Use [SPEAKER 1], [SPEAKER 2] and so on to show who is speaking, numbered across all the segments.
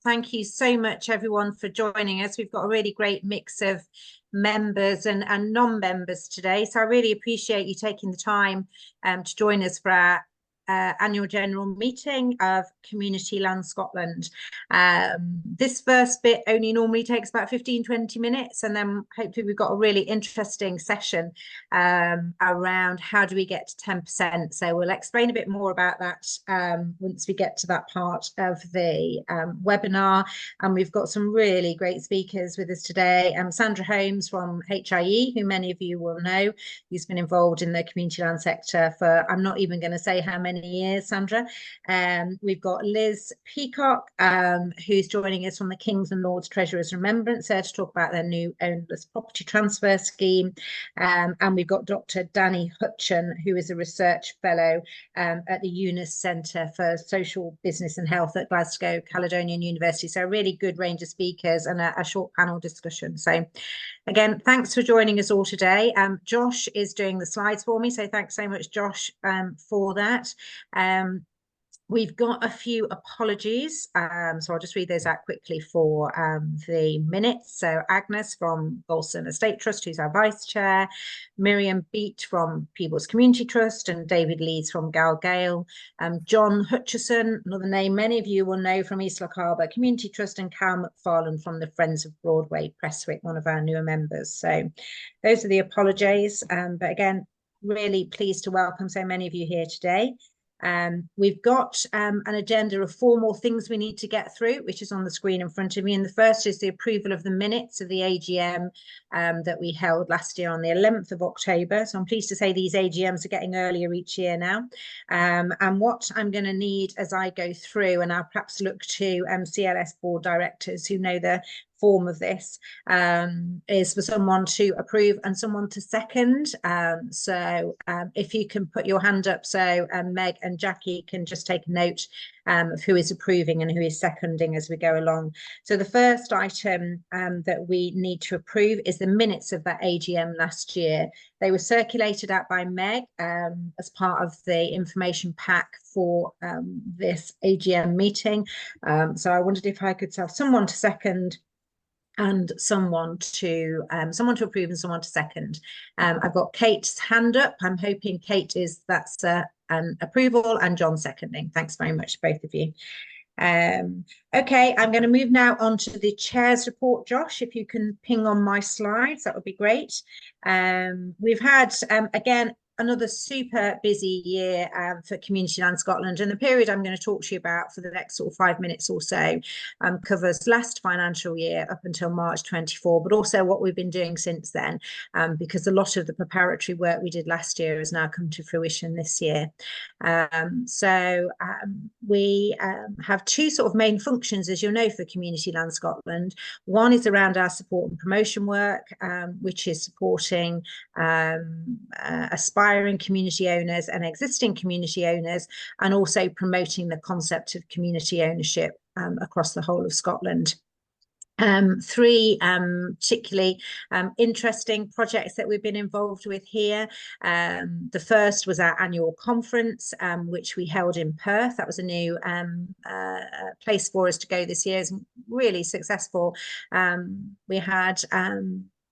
[SPEAKER 1] Thank you so much, everyone, for joining us. We've got a really great mix of members and non-members today. So I really appreciate you taking the time to join us for our annual general meeting of Community Land Scotland. This first bit only normally takes about 15-20 minutes, and then hopefully we've got a really interesting session around how do we get to 10%. So we'll explain a bit more about that once we get to that part of the webinar. And we've got some really great speakers with us today. Sandra Holmes from HIE, who many of you will know, who's been involved in the community land sector for, I'm not even going to say how many years, Sandra. We've got Liz Peacock, who's joining us from the Kings and Lords Treasurers Remembrance there to talk about their new ownerless property transfer scheme. And we've got Dr. Dani Hutcheon, who is a research fellow at the Eunice Centre for Social Business and Health at Glasgow Caledonian University. So a really good range of speakers and a short panel discussion. So again, thanks for joining us all today. Josh is doing the slides for me, so thanks so much, Josh, for that. We've got a few apologies, so I'll just read those out quickly for the minutes. So Agnes from Golson Estate Trust, who's our Vice Chair, Miriam Beat from Peebles Community Trust, and David Leeds from Galgale, John Hutcheon, another name many of you will know from East Loch Harbour Community Trust, and Cal McFarlane from the Friends of Broadway Prestwick, one of our newer members. So those are the apologies, but again, really pleased to welcome so many of you here today. We've got an agenda of 4 more things we need to get through, which is on the screen in front of me. And the first is the approval of the minutes of the AGM that we held last year on the 11th of October. So I'm pleased to say these AGMs are getting earlier each year now. And what I'm going to need as I go through, and I'll perhaps look to CLS board directors who know the form of this, is for someone to approve and someone to second. So if you can put your hand up, so Meg and Jackie can just take a note of who is approving and who is seconding as we go along. So the first item that we need to approve is the minutes of that AGM last year. They were circulated out by Meg as part of the information pack for this AGM meeting. So I wondered if I could have someone to second and someone to approve and someone to second. I've got Kate's hand up. I'm hoping Kate that's an approval, and John seconding. Thanks very much, both of you. Okay, I'm going to move now on to the chair's report. Josh, if you can ping on my slides, that would be great. We've had, again, another super busy year for Community Land Scotland, and the period I'm going to talk to you about for the next sort of 5 minutes or so covers last financial year up until March 24, but also what we've been doing since then, because a lot of the preparatory work we did last year has now come to fruition this year. We have 2 sort of main functions, as you'll know, for Community Land Scotland. One is around our support and promotion work, which is supporting aspiring community owners and existing community owners, and also promoting the concept of community ownership across the whole of Scotland. 3 particularly interesting projects that we've been involved with here. The first was our annual conference, which we held in Perth. That was a new place for us to go this year. It's really successful. We had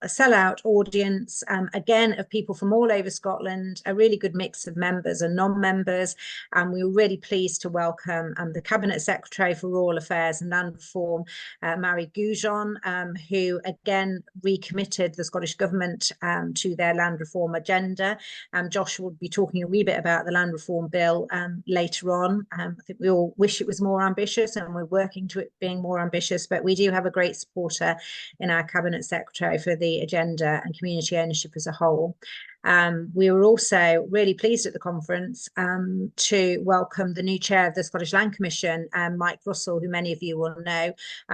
[SPEAKER 1] a sellout audience, again, of people from all over Scotland, a really good mix of members and non-members. And we were really pleased to welcome the Cabinet Secretary for Rural Affairs and Land Reform, Mary Goujon, who again recommitted the Scottish Government to their land reform agenda. Josh will be talking a wee bit about the land reform bill later on. I think we all wish it was more ambitious, and we're working to it being more ambitious, but we do have a great supporter in our Cabinet Secretary for the agenda and community ownership as a whole. We were also really pleased at the conference to welcome the new chair of the Scottish Land Commission, Mike Russell, who many of you will know.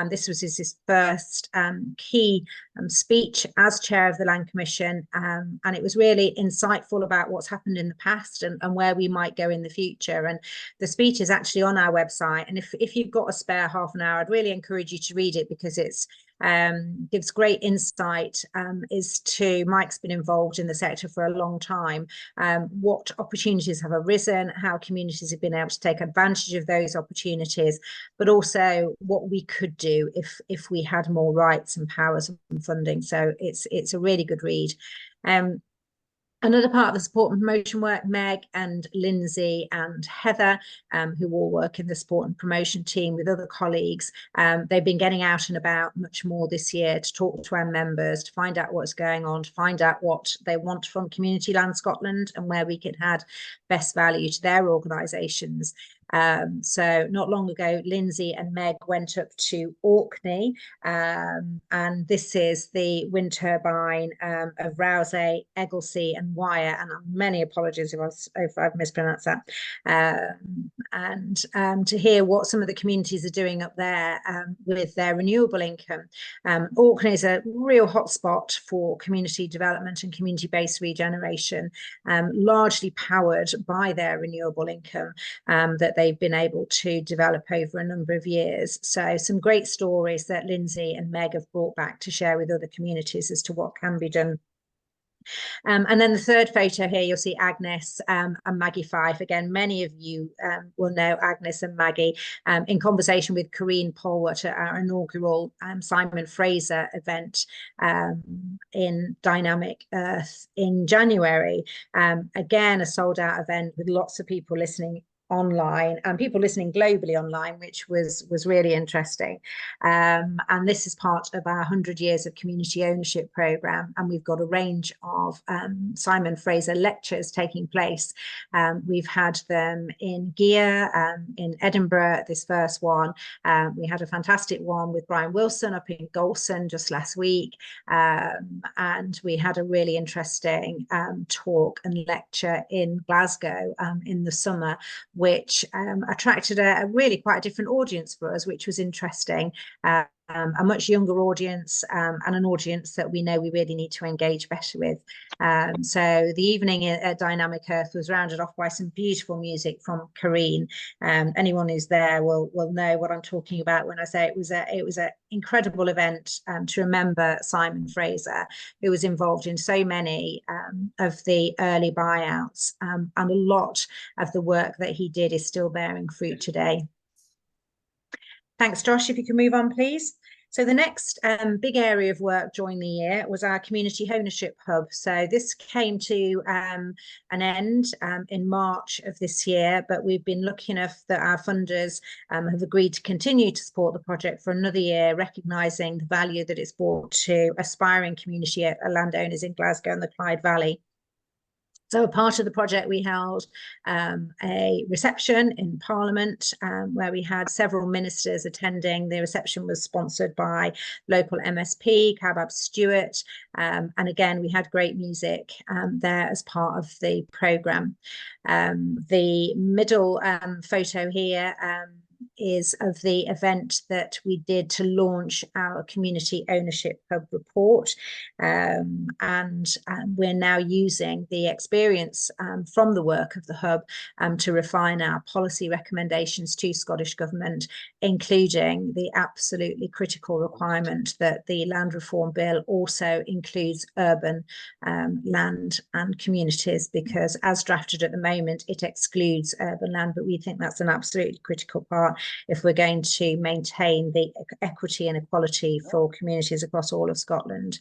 [SPEAKER 1] This was his first key speech as chair of the Land Commission, and it was really insightful about what's happened in the past and where we might go in the future. And the speech is actually on our website, and if you've got a spare half an hour, I'd really encourage you to read it, because it's gives great insight as to Mike's been involved in the sector for for a long time, what opportunities have arisen, how communities have been able to take advantage of those opportunities, but also what we could do if we had more rights and powers and funding. So it's a really good read. Another part of the support and promotion work, Meg and Lindsay and Heather, who all work in the support and promotion team with other colleagues, they've been getting out and about much more this year to talk to our members, to find out what's going on, to find out what they want from Community Land Scotland and where we can add best value to their organisations. So not long ago, Lindsay and Meg went up to Orkney, and this is the wind turbine of Rousey, Egglesey and Wyre, and many apologies if I've mispronounced that. And to hear what some of the communities are doing up there with their renewable income. Orkney is a real hotspot for community development and community-based regeneration, largely powered by their renewable income that they've been able to develop over a number of years. So some great stories that Lindsay and Meg have brought back to share with other communities as to what can be done. And then the third photo here, you'll see Agnes and Maggie Fife. Again, many of you will know Agnes and Maggie in conversation with Corrine Polwart at our inaugural Simon Fraser event in Dynamic Earth in January. Again, a sold out event with lots of people listening online and people listening globally online, which was really interesting. And this is part of our 100 Years of Community Ownership programme, and we've got a range of Simon Fraser lectures taking place. We've had them in Gear, in Edinburgh, this first one. We had a fantastic one with Brian Wilson up in Golson just last week, and we had a really interesting talk and lecture in Glasgow in the summer, which attracted a really quite a different audience for us, which was interesting. A much younger audience and an audience that we know we really need to engage better with. So the evening at Dynamic Earth was rounded off by some beautiful music from Corrine. Anyone who's there will know what I'm talking about when I say it was an incredible event to remember Simon Fraser, who was involved in so many of the early buyouts, and a lot of the work that he did is still bearing fruit today. Thanks, Josh. If you can move on, please. So the next big area of work during the year was our Community Ownership Hub. So this came to an end in March of this year, but we've been lucky enough that our funders have agreed to continue to support the project for another year, recognising the value that it's brought to aspiring community landowners in Glasgow and the Clyde Valley. So a part of the project, we held a reception in Parliament where we had several ministers attending. The reception was sponsored by local MSP, Cabab Stewart. And again, we had great music there as part of the programme. The middle photo here is of the event that we did to launch our Community Ownership Hub report. And we're now using the experience from the work of the hub to refine our policy recommendations to Scottish Government, including the absolutely critical requirement that the Land Reform Bill also includes urban land and communities, because as drafted at the moment, it excludes urban land, but we think that's an absolutely critical part if we're going to maintain the equity and equality for communities across all of Scotland.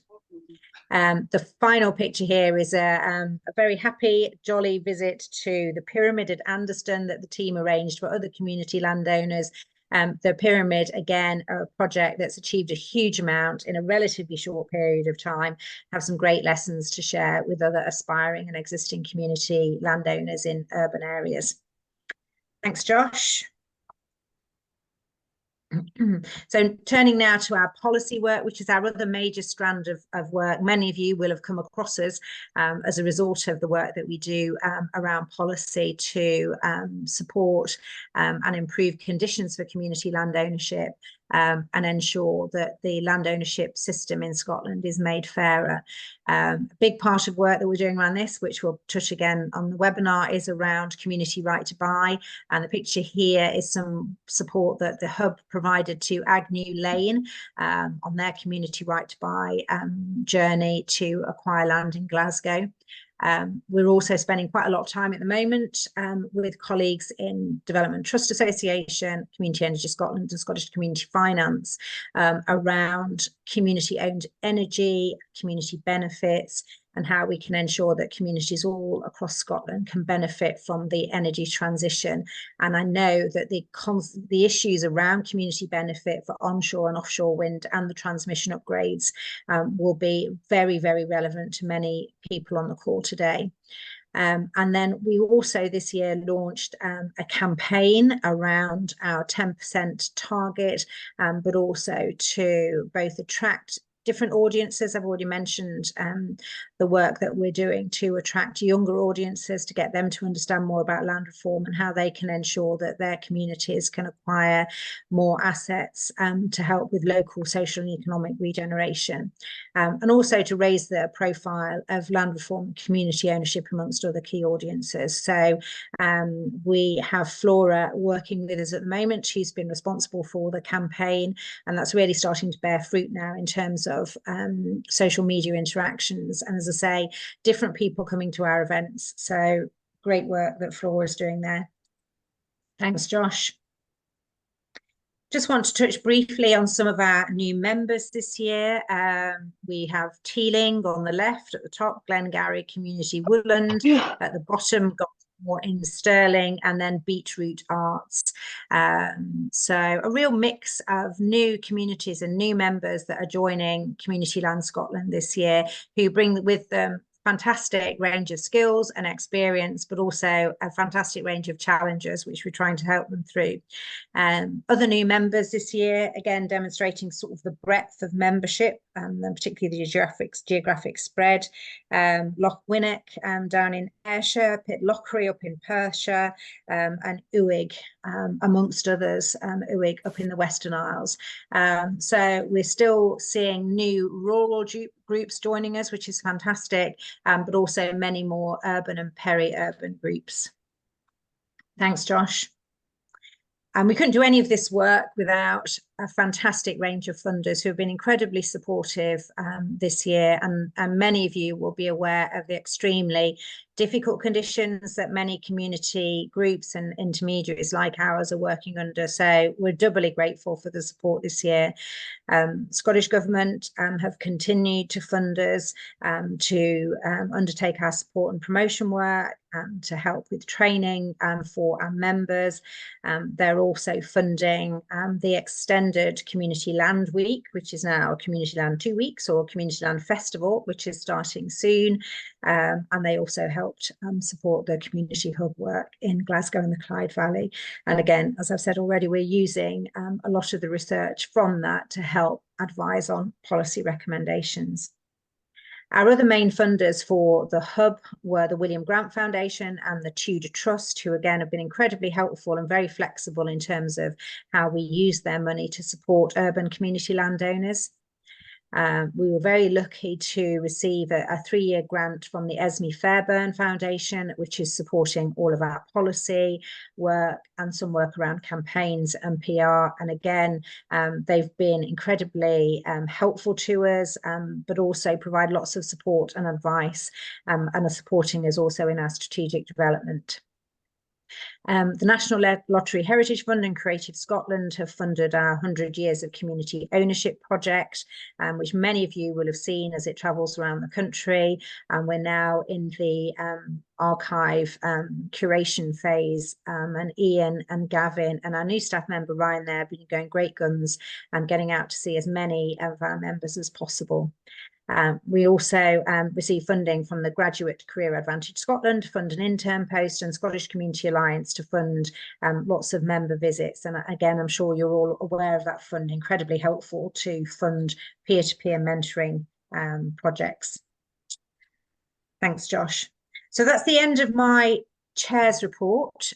[SPEAKER 1] The final picture here is a very happy, jolly visit to the Pyramid at Anderston that the team arranged for other community landowners. The Pyramid, again, a project that's achieved a huge amount in a relatively short period of time, have some great lessons to share with other aspiring and existing community landowners in urban areas. Thanks, Josh. So turning now to our policy work, which is our other major strand of work. Many of you will have come across us as a result of the work that we do around policy to support and improve conditions for community land ownership and ensure that the land ownership system in Scotland is made fairer. A big part of work that we're doing around this, which we'll touch again on the webinar, is around community right to buy. And the picture here is some support that the hub provided to Agnew Lane on their community right to buy journey to acquire land in Glasgow. We're also spending quite a lot of time at the moment with colleagues in Development Trust Association, Community Energy Scotland and Scottish Community Finance around community-owned energy, community benefits, and how we can ensure that communities all across Scotland can benefit from the energy transition. And I know that the issues around community benefit for onshore and offshore wind and the transmission upgrades will be very, very relevant to many people on the call today. And then we also this year launched a campaign around our 10% target, but also to both attract different audiences. I've already mentioned the work that we're doing to attract younger audiences, to get them to understand more about land reform and how they can ensure that their communities can acquire more assets to help with local social and economic regeneration, and also to raise the profile of land reform and community ownership amongst other key audiences. So we have Flora working with us at the moment, who's been responsible for the campaign, and that's really starting to bear fruit now in terms of social media interactions, and as I say, different people coming to our events. So great work that Flora is doing there. Thanks, Josh. Just want to touch briefly on some of our new members this year. We have Teeling on the left at the top, Glengarry Community Woodland at the bottom, got more in Stirling, and then Beetroot Arts. So a real mix of new communities and new members that are joining Community Land Scotland this year, who bring with them fantastic range of skills and experience, but also a fantastic range of challenges, which we're trying to help them through. Other new members this year, again, demonstrating sort of the breadth of membership, and particularly the geographic spread. Loch Winnock down in Ayrshire, Pitlochry up in Perthshire, and Uig, amongst others, Uig up in the Western Isles. So we're still seeing new rural groups joining us, which is fantastic, but also many more urban and peri-urban groups. Thanks, Josh. And we couldn't do any of this work without a fantastic range of funders who have been incredibly supportive this year. And many of you will be aware of the extremely difficult conditions that many community groups and intermediaries like ours are working under. So we're doubly grateful for the support this year. Scottish Government have continued to fund us to undertake our support and promotion work, to help with training for our members. They're also funding the extended Community Land Week, which is now Community Land 2 Weeks, or Community Land Festival, which is starting soon. And they also helped support the community hub work in Glasgow and the Clyde Valley. And again, as I've said already, we're using a lot of the research from that to help advise on policy recommendations. Our other main funders for the hub were the William Grant Foundation and the Tudor Trust, who again have been incredibly helpful and very flexible in terms of how we use their money to support urban community landowners. We were very lucky to receive a 3-year grant from the Esme Fairburn Foundation, which is supporting all of our policy work and some work around campaigns and PR. And again, they've been incredibly helpful to us, but also provide lots of support and advice, and are supporting us also in our strategic development. The National Lottery Heritage Fund and Creative Scotland have funded our 100 Years of Community Ownership project, which many of you will have seen as it travels around the country. And we're now in the archive curation phase, and Ian and Gavin and our new staff member Ryan there have been going great guns and getting out to see as many of our members as possible. We also receive funding from the Graduate Career Advantage Scotland to fund an intern post, and Scottish Community Alliance to fund lots of member visits. And again, I'm sure you're all aware of that fund, incredibly helpful to fund peer-to-peer mentoring projects. Thanks, Josh. So that's the end of my Chair's report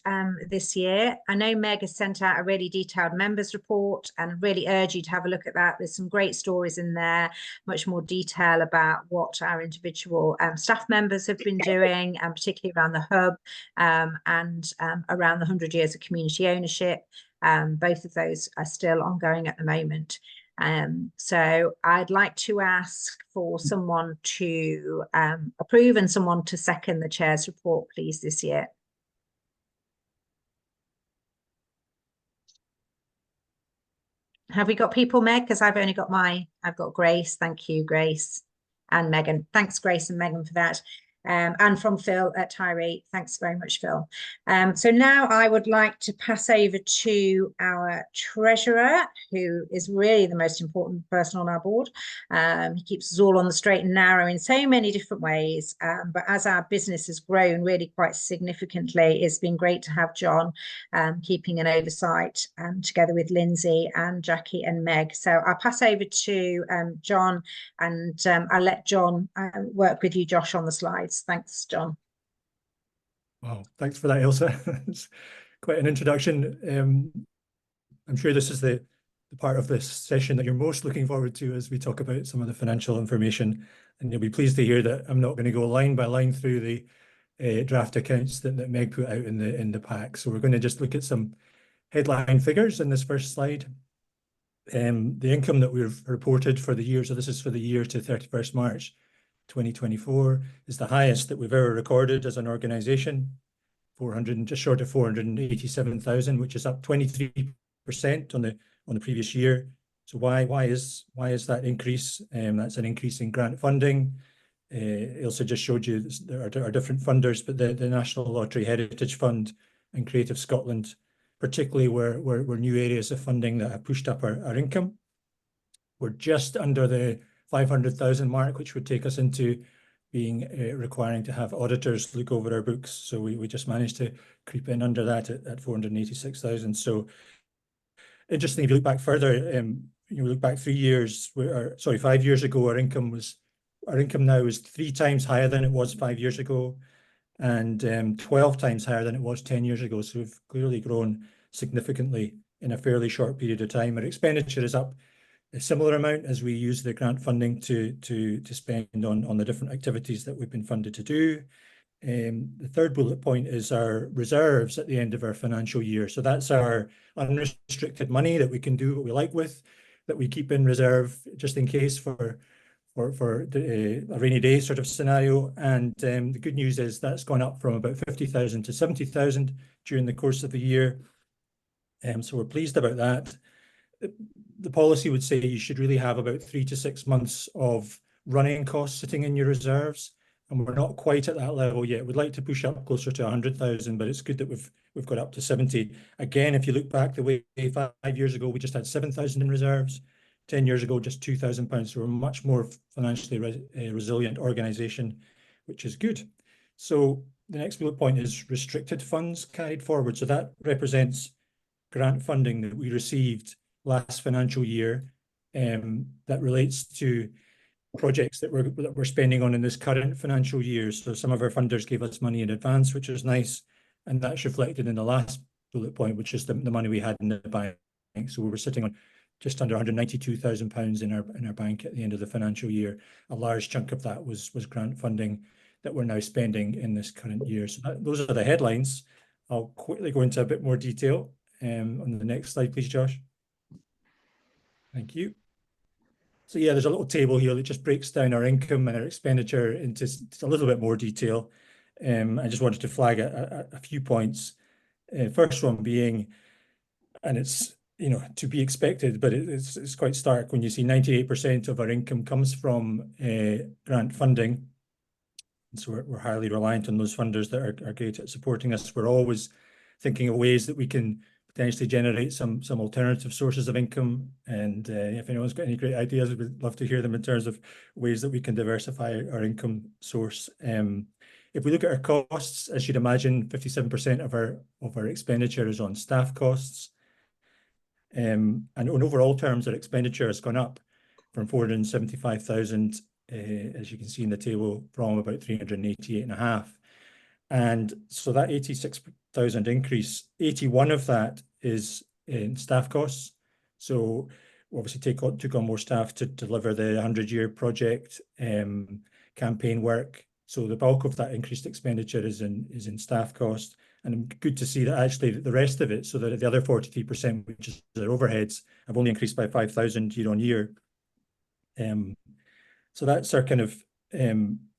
[SPEAKER 1] this year. I know Meg has sent out a really detailed members report, and really urge you to have a look at that. There's some great stories in there, much more detail about what our individual staff members have been doing, and particularly around the hub and around the 100 Years of Community Ownership. Both of those are still ongoing at the moment. So I'd like to ask for someone to approve and someone to second the chair's report, please, this year. Have we got people, Meg? Because I've got Grace. Thank you, Grace, and Megan. Thanks, Grace and Megan, for that. And from Phil at Tyree. Thanks very much, Phil. So now I would like to pass over to our treasurer, who is really the most important person on our board. He keeps us all on the straight and narrow in so many different ways. But as our business has grown really quite significantly, it's been great to have John keeping an oversight together with Lindsay and Jackie and Meg. So I'll pass over to John, and I'll let John work with you, Josh, on the slides. Thanks, John.
[SPEAKER 2] Wow, thanks for that, Ailsa. It's quite an introduction. I'm sure this is the part of this session that you're most looking forward to as we talk about some of the financial information. And you'll be pleased to hear that I'm not going to go line by line through the draft accounts that Meg put out in the pack. So we're going to just look at some headline figures in this first slide. The income that we've reported for the year, so this is for the year to 31st March 2024, is the highest that we've ever recorded as an organisation, just short of 487,000, which is up 23% on the previous year. So why is that increase? That's an increase in grant funding. Ailsa just showed you there are different funders, but the National Lottery Heritage Fund and Creative Scotland, particularly were new areas of funding that have pushed up our income. We're just under the 500,000 mark, which would take us into being requiring to have auditors look over our books. So we just managed to creep in under that at 486,000. So interesting, if you look back further, you look back 5 years ago, our income now is 3 times higher than it was 5 years ago, and 12 times higher than it was 10 years ago. So we've clearly grown significantly in a fairly short period of time. Our expenditure is up a similar amount as we use the grant funding to spend on the different activities that we've been funded to do. The third bullet point is our reserves at the end of our financial year. So that's our unrestricted money that we can do what we like with, that we keep in reserve just in case for a rainy day sort of scenario. And the good news is that's gone up from about 50,000 to 70,000 during the course of the year. So we're pleased about that. The policy would say you should really have about 3 to 6 months of running costs sitting in your reserves, and we're not quite at that level yet. We'd like to push up closer to 100,000, but it's good that we've got up to 70. Again, if you look back the way 5 years ago, we just had 7,000 in reserves. 10 years ago, just £2,000. So we're a much more financially resilient organisation, which is good. So the next bullet point is restricted funds carried forward. So that represents grant funding that we received last financial year that relates to projects that we're spending on in this current financial year. So some of our funders gave us money in advance, which is nice, and that's reflected in the last bullet point, which is the money we had in the bank. So we were sitting on just under £192,000 in our bank at the end of the financial year. A large chunk of that was grant funding that we're now spending in this current year. So those are the headlines. I'll quickly go into a bit more detail on the next slide, please, Josh. Thank you. So yeah, there's a little table here that just breaks down our income and our expenditure into a little bit more detail. I just wanted to flag a few points. First one being, and it's to be expected, but it's quite stark when you see 98% of our income comes from grant funding. And so we're highly reliant on those funders that are great at supporting us. We're always thinking of ways that we can potentially generate some alternative sources of income. And if anyone's got any great ideas, we'd love to hear them in terms of ways that we can diversify our income source. If we look at our costs, as you'd imagine, 57% of our expenditure is on staff costs. And in overall terms, our expenditure has gone up from 475,000, as you can see in the table, from about 388.5. And so that 86,000 increase, 81 of that is in staff costs. So we obviously took on more staff to deliver the 100-year project campaign work. So the bulk of that increased expenditure is in staff cost. And good to see that actually the rest of it, so that the other 43%, which is their overheads, have only increased by 5,000 year on year. So that's our kind of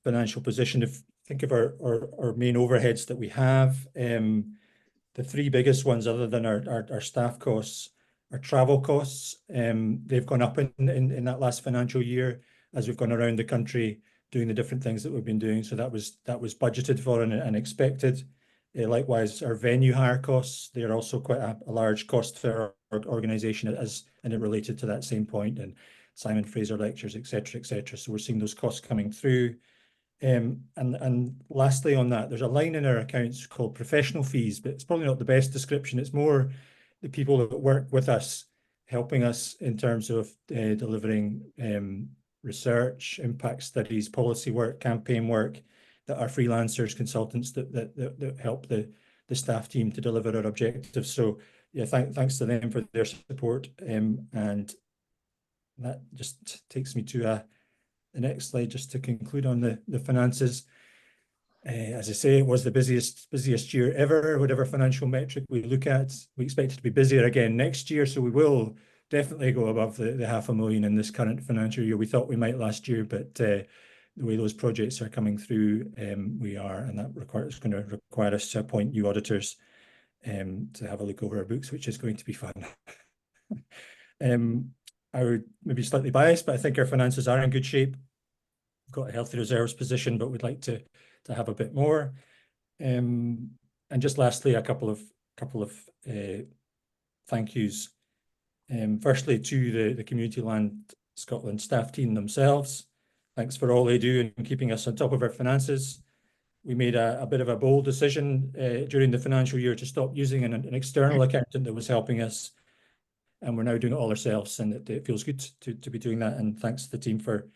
[SPEAKER 2] financial position. If think of our main overheads that we have, the three biggest ones, other than our staff costs, are travel costs. They've gone up in that last financial year as we've gone around the country doing the different things that we've been doing. So that was budgeted for and expected. Likewise, our venue hire costs, they're also quite a large cost for our organisation, and it related to that same point, and Simon Fraser lectures, etc., etc. So we're seeing those costs coming through. And lastly on that, there's a line in our accounts called professional fees, but it's probably not the best description. It's more the people that work with us, helping us in terms of delivering research, impact studies, policy work, campaign work, that are freelancers, consultants that help the staff team to deliver our objectives. So yeah, thanks to them for their support. And that just takes me to the next slide, just to conclude on the finances. As I say, it was the busiest year ever. Whatever financial metric we look at, we expect it to be busier again next year. So we will definitely go above the 500,000 in this current financial year. We thought we might last year, but the way those projects are coming through, we are, and that is going to require us to appoint new auditors to have a look over our books, which is going to be fun. I would maybe slightly biased, but I think our finances are in good shape. We've got a healthy reserves position, but we'd like to have a bit more. And just lastly, a couple of thank yous. Firstly, to the Community Land Scotland staff team themselves. Thanks for all they do in keeping us on top of our finances. We made a bit of a bold decision during the financial year to stop using an external accountant that was helping us, and we're now doing it all ourselves, and it feels good to be doing that. And thanks to the team for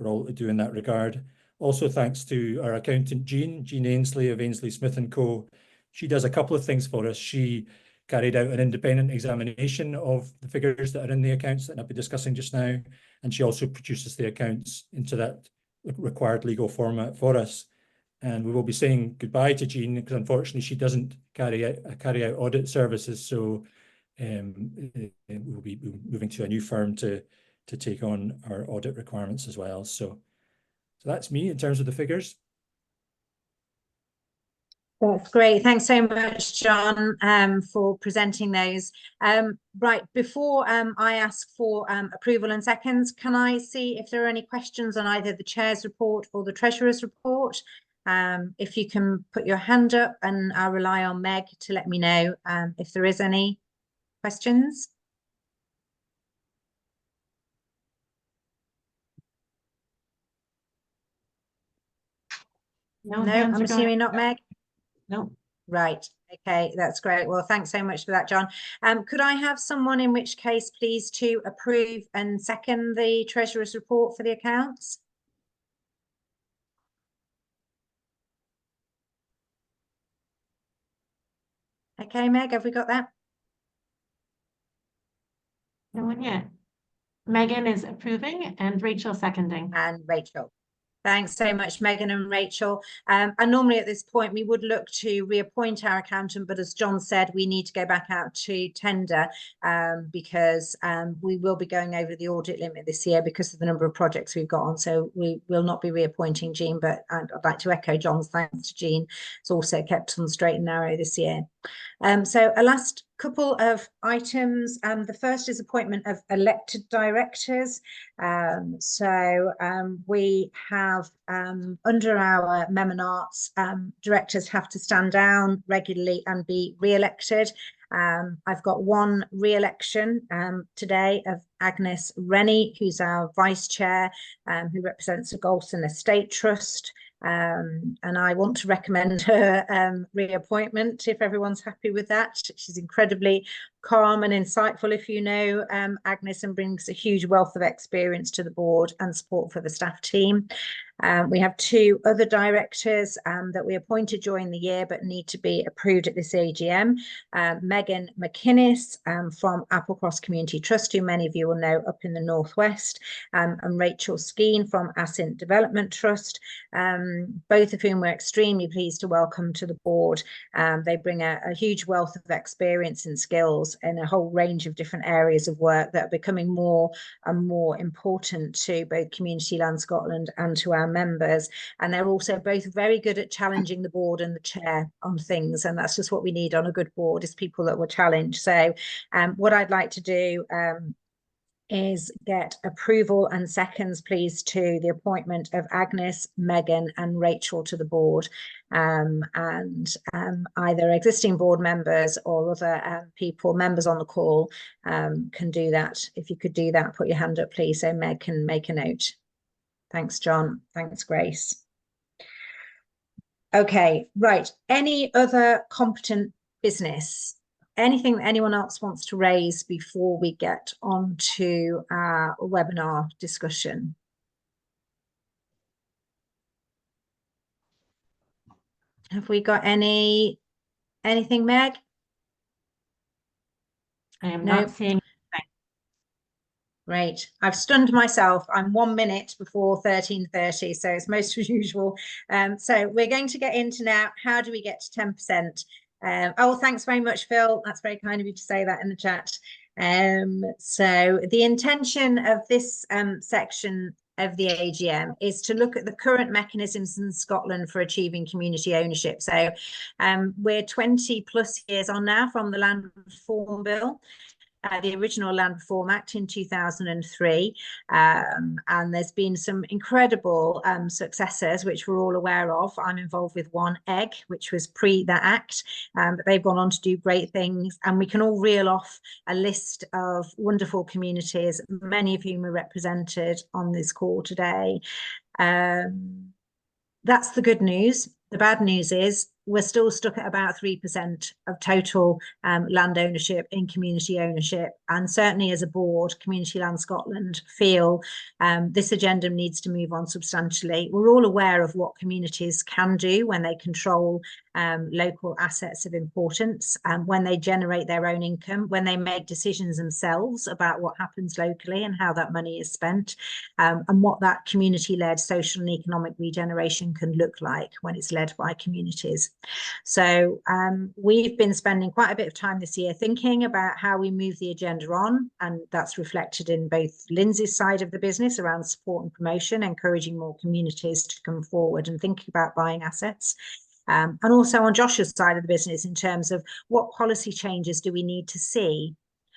[SPEAKER 2] all they do in that regard. Also, thanks to our accountant Jean Ainsley of Ainsley Smith & Co. She does a couple of things for us. She carried out an independent examination of the figures that are in the accounts that I'll be discussing just now, and she also produces the accounts into that required legal format for us. And we will be saying goodbye to Jean, because unfortunately she doesn't carry out audit services. So we'll be moving to a new firm to take on our audit requirements as well. So that's me in terms of the figures.
[SPEAKER 1] That's great. Thanks so much, John, for presenting those. Right, before I ask for approval and seconds, can I see if there are any questions on either the Chair's report or the Treasurer's report? If you can put your hand up, and I'll rely on Meg to let me know if there is any questions.
[SPEAKER 3] No,
[SPEAKER 1] I'm assuming not, Meg.
[SPEAKER 3] No.
[SPEAKER 1] Right. Okay, that's great. Well, thanks so much for that, John. Could I have someone, in which case, please, to approve and second the Treasurer's report for the accounts? Okay, Meg, have we got that?
[SPEAKER 3] No one yet. Megan is approving and Rachel seconding.
[SPEAKER 1] And Rachel. Thanks so much, Megan and Rachel. And normally at this point, we would look to reappoint our accountant, but as John said, we need to go back out to tender because we will be going over the audit limit this year because of the number of projects we've got on. So we will not be reappointing Jean, but I'd like to echo John's thanks to Jean. It's also kept on the straight and narrow this year. So a last couple of items. The first is appointment of elected directors. We have under our Memonarts, directors have to stand down regularly and be re-elected. I've got one re-election today of Agnes Rennie, who's our vice chair, who represents the Golson Estate Trust. And I want to recommend her reappointment if everyone's happy with that. She's incredibly calm and insightful, if you know Agnes, and brings a huge wealth of experience to the board and support for the staff team. We have 2 other directors that we appointed during the year but need to be approved at this AGM. Megan McInnes from Applecross Community Trust, who many of you will know up in the Northwest, and Rachel Skeen from Ascent Development Trust, both of whom we're extremely pleased to welcome to the board. They bring a huge wealth of experience and skills in a whole range of different areas of work that are becoming more and more important to both Community Land Scotland and to our members. And they're also both very good at challenging the board and the chair on things, and that's just what we need on a good board, is people that will challenge. So what I'd like to do is get approval and seconds, please, to the appointment of Agnes, Megan and Rachel to the board, and either existing board members or other people, members on the call, can do that. If you could do that, put your hand up, please, so Meg can make a note. Thanks, John. Thanks, Grace. Okay, right. Any other competent business? Anything that anyone else wants to raise before we get on to our webinar discussion? Have we got anything, Meg?
[SPEAKER 3] I am not seeing.
[SPEAKER 1] Great. I've stunned myself. I'm 1 minute before 13:30, so it's most as usual. So we're going to get into now, how do we get to 10%? Oh, thanks very much, Phil. That's very kind of you to say that in the chat. So the intention of this section of the AGM is to look at the current mechanisms in Scotland for achieving community ownership. So we're 20 plus years on now from the Land Reform Bill. The original Land Reform Act in 2003, and there's been some incredible successes which we're all aware of. I'm involved with one, EGG, which was pre that act, but they've gone on to do great things, and we can all reel off a list of wonderful communities, many of whom are represented on this call today. That's the good news. The bad news is we're still stuck at about 3% of total land ownership in community ownership. And certainly as a board, Community Land Scotland feel this agenda needs to move on substantially. We're all aware of what communities can do when they control local assets of importance, when they generate their own income, when they make decisions themselves about what happens locally and how that money is spent, and what that community-led social and economic regeneration can look like when it's led by communities. So we've been spending quite a bit of time this year thinking about how we move the agenda on, and that's reflected in both Lindsay's side of the business around support and promotion, encouraging more communities to come forward and think about buying assets. And also on Josh's side of the business in terms of what policy changes do we need to see.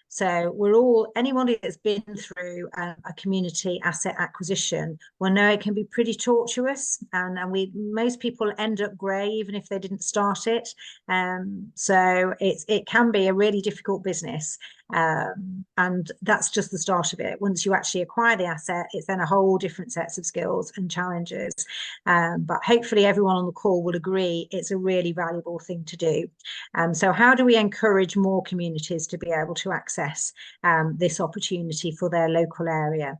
[SPEAKER 1] So we're all, anyone that's been through a community asset acquisition will know it can be pretty tortuous, and most people end up grey even if they didn't start it. So it can be a really difficult business. And that's just the start of it. Once you actually acquire the asset, it's then a whole different sets of skills and challenges. But hopefully everyone on the call will agree it's a really valuable thing to do. So how do we encourage more communities to be able to access this opportunity for their local area?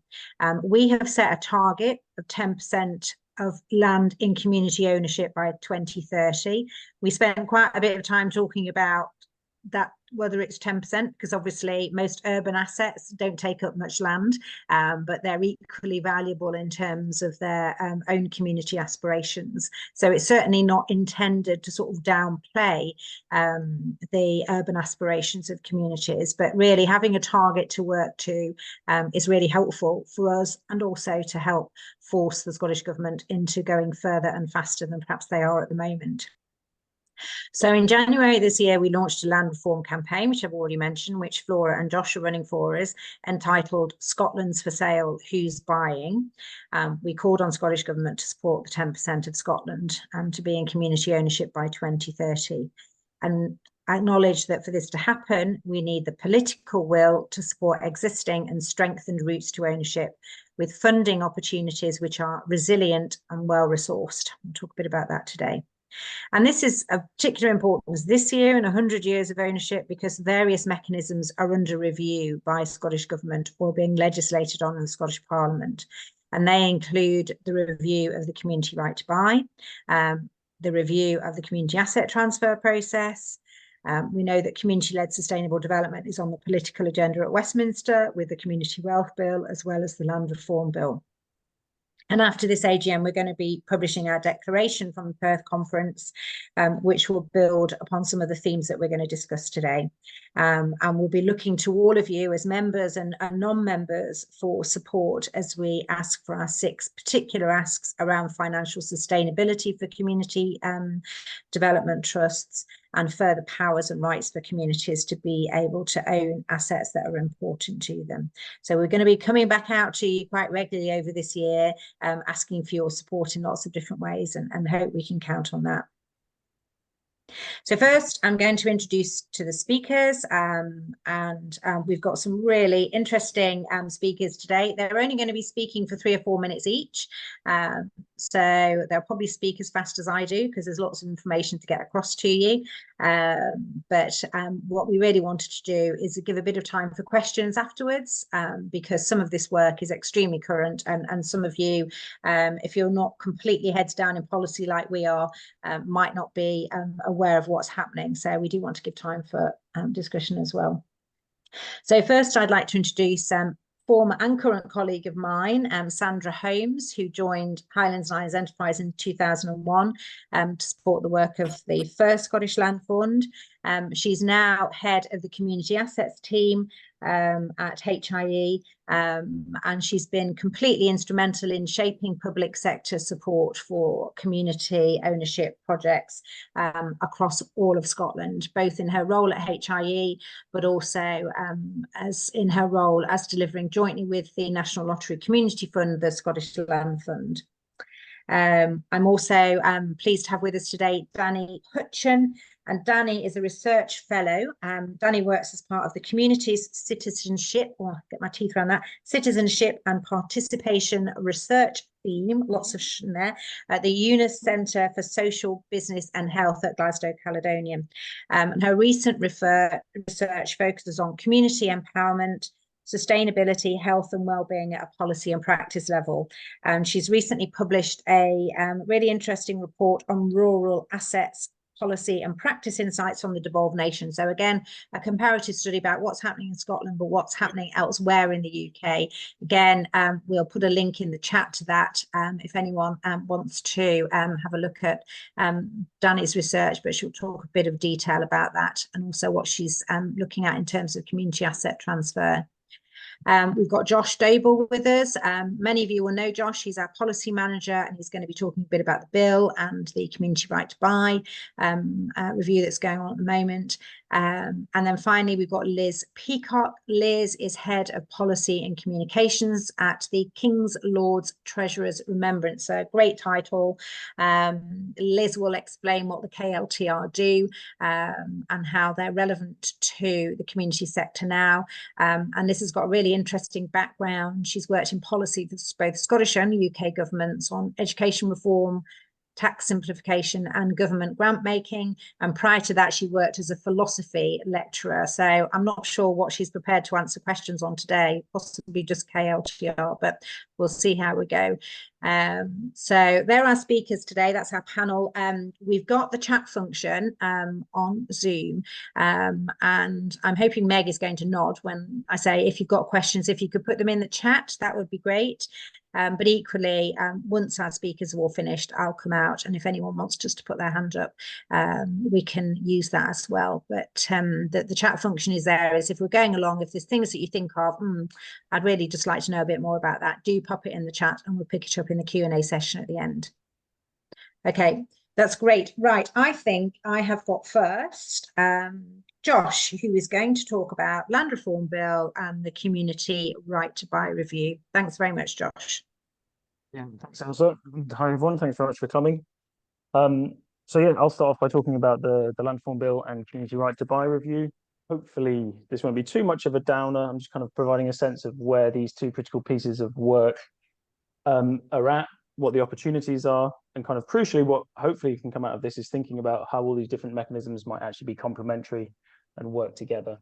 [SPEAKER 1] We have set a target of 10% of land in community ownership by 2030. We spent quite a bit of time talking about that, whether it's 10%, because obviously most urban assets don't take up much land, but they're equally valuable in terms of their own community aspirations. So it's certainly not intended to sort of downplay the urban aspirations of communities, but really having a target to work to is really helpful for us, and also to help force the Scottish Government into going further and faster than perhaps they are at the moment. So in January this year, we launched a land reform campaign, which I've already mentioned, which Flora and Josh are running for us, entitled Scotland's for Sale, Who's Buying? We called on Scottish Government to support the 10% of Scotland to be in community ownership by 2030. And acknowledge that for this to happen, we need the political will to support existing and strengthened routes to ownership, with funding opportunities which are resilient and well-resourced. We'll talk a bit about that today. And this is of particular importance this year in 100 years of ownership, because various mechanisms are under review by Scottish Government or being legislated on in the Scottish Parliament. And they include the review of the community right to buy, the review of the community asset transfer process. We know that community-led sustainable development is on the political agenda at Westminster with the Community Wealth Bill as well as the Land Reform Bill. And after this AGM, we're going to be publishing our declaration from the Perth conference, which will build upon some of the themes that we're going to discuss today. And we'll be looking to all of you as members and non-members for support as we ask for our 6 particular asks around financial sustainability for community development trusts, and further powers and rights for communities to be able to own assets that are important to them. So we're going to be coming back out to you quite regularly over this year, asking for your support in lots of different ways, and hope we can count on that. So first, I'm going to introduce to the speakers, and we've got some really interesting speakers today. They're only going to be speaking for 3 or 4 minutes each, so they'll probably speak as fast as I do because there's lots of information to get across to you. But what we really wanted to do is give a bit of time for questions afterwards, because some of this work is extremely current, and some of you, if you're not completely heads down in policy like we are, might not be aware of what's happening. So we do want to give time for discussion as well. So first, I'd like to introduce former and current colleague of mine, Sandra Holmes, who joined Highlands and Islands Enterprise in 2001 to support the work of the first Scottish Land Fund. She's now head of the community assets team at HIE, and she's been completely instrumental in shaping public sector support for community ownership projects across all of Scotland, both in her role at HIE, but also as in her role as delivering jointly with the National Lottery Community Fund, the Scottish Land Fund. I'm also pleased to have with us today Dani Hutcheon, and Dani is a research fellow. Dani works as part of the community's citizenship, or get my teeth around that, citizenship and participation research theme, lots of sh in there, at the Eunice Centre for Social, Business and Health at Glasgow Caledonian. And her recent research focuses on community empowerment, sustainability, health and well-being at a policy and practice level. She's recently published a really interesting report on rural assets, policy and practice insights on the devolved nation. So again, a comparative study about what's happening in Scotland, but what's happening elsewhere in the UK. Again, we'll put a link in the chat to that if anyone wants to have a look at Dani's research, but she'll talk a bit of detail about that and also what she's looking at in terms of community asset transfer. We've got Josh Doble with us. Many of you will know Josh. He's our policy manager, and he's going to be talking a bit about the bill and the community right to buy review that's going on at the moment. And then finally, we've got Liz Peacock. Liz is head of policy and communications at the King's Lords Treasurer's Remembrance. So great title. Liz will explain what the KLTR do and how they're relevant to the community sector now. And Liz has got a really interesting background. She's worked in policy for both Scottish and UK governments on education reform, tax simplification and government grant making, and prior to that she worked as a philosophy lecturer. So I'm not sure what she's prepared to answer questions on today, possibly just KLTR, but we'll see how we go. So there are speakers today. That's our panel. We've got the chat function on Zoom, and I'm hoping Meg is going to nod when I say if you've got questions, if you could put them in the chat, that would be great. But equally, once our speakers are all finished, I'll come out, and if anyone wants just to put their hand up, we can use that as well. But the chat function is there, as if we're going along, if there's things that you think of, I'd really just like to know a bit more about that, do pop it in the chat and we'll pick it up in the Q&A session at the end. Okay, that's great. Right, I think I have got first Josh, who is going to talk about Land Reform Bill and the Community Right to Buy review. Thanks very much, Josh.
[SPEAKER 4] Yeah, thanks, Ailsa. Hi, everyone. Thanks very much for coming. So yeah, I'll start off by talking about the Land Reform Bill and Community Right to Buy review. Hopefully, this won't be too much of a downer. I'm just kind of providing a sense of where these two critical pieces of work are at. what the opportunities are, and kind of crucially, what hopefully can come out of this is thinking about how all these different mechanisms might actually be complementary and work together.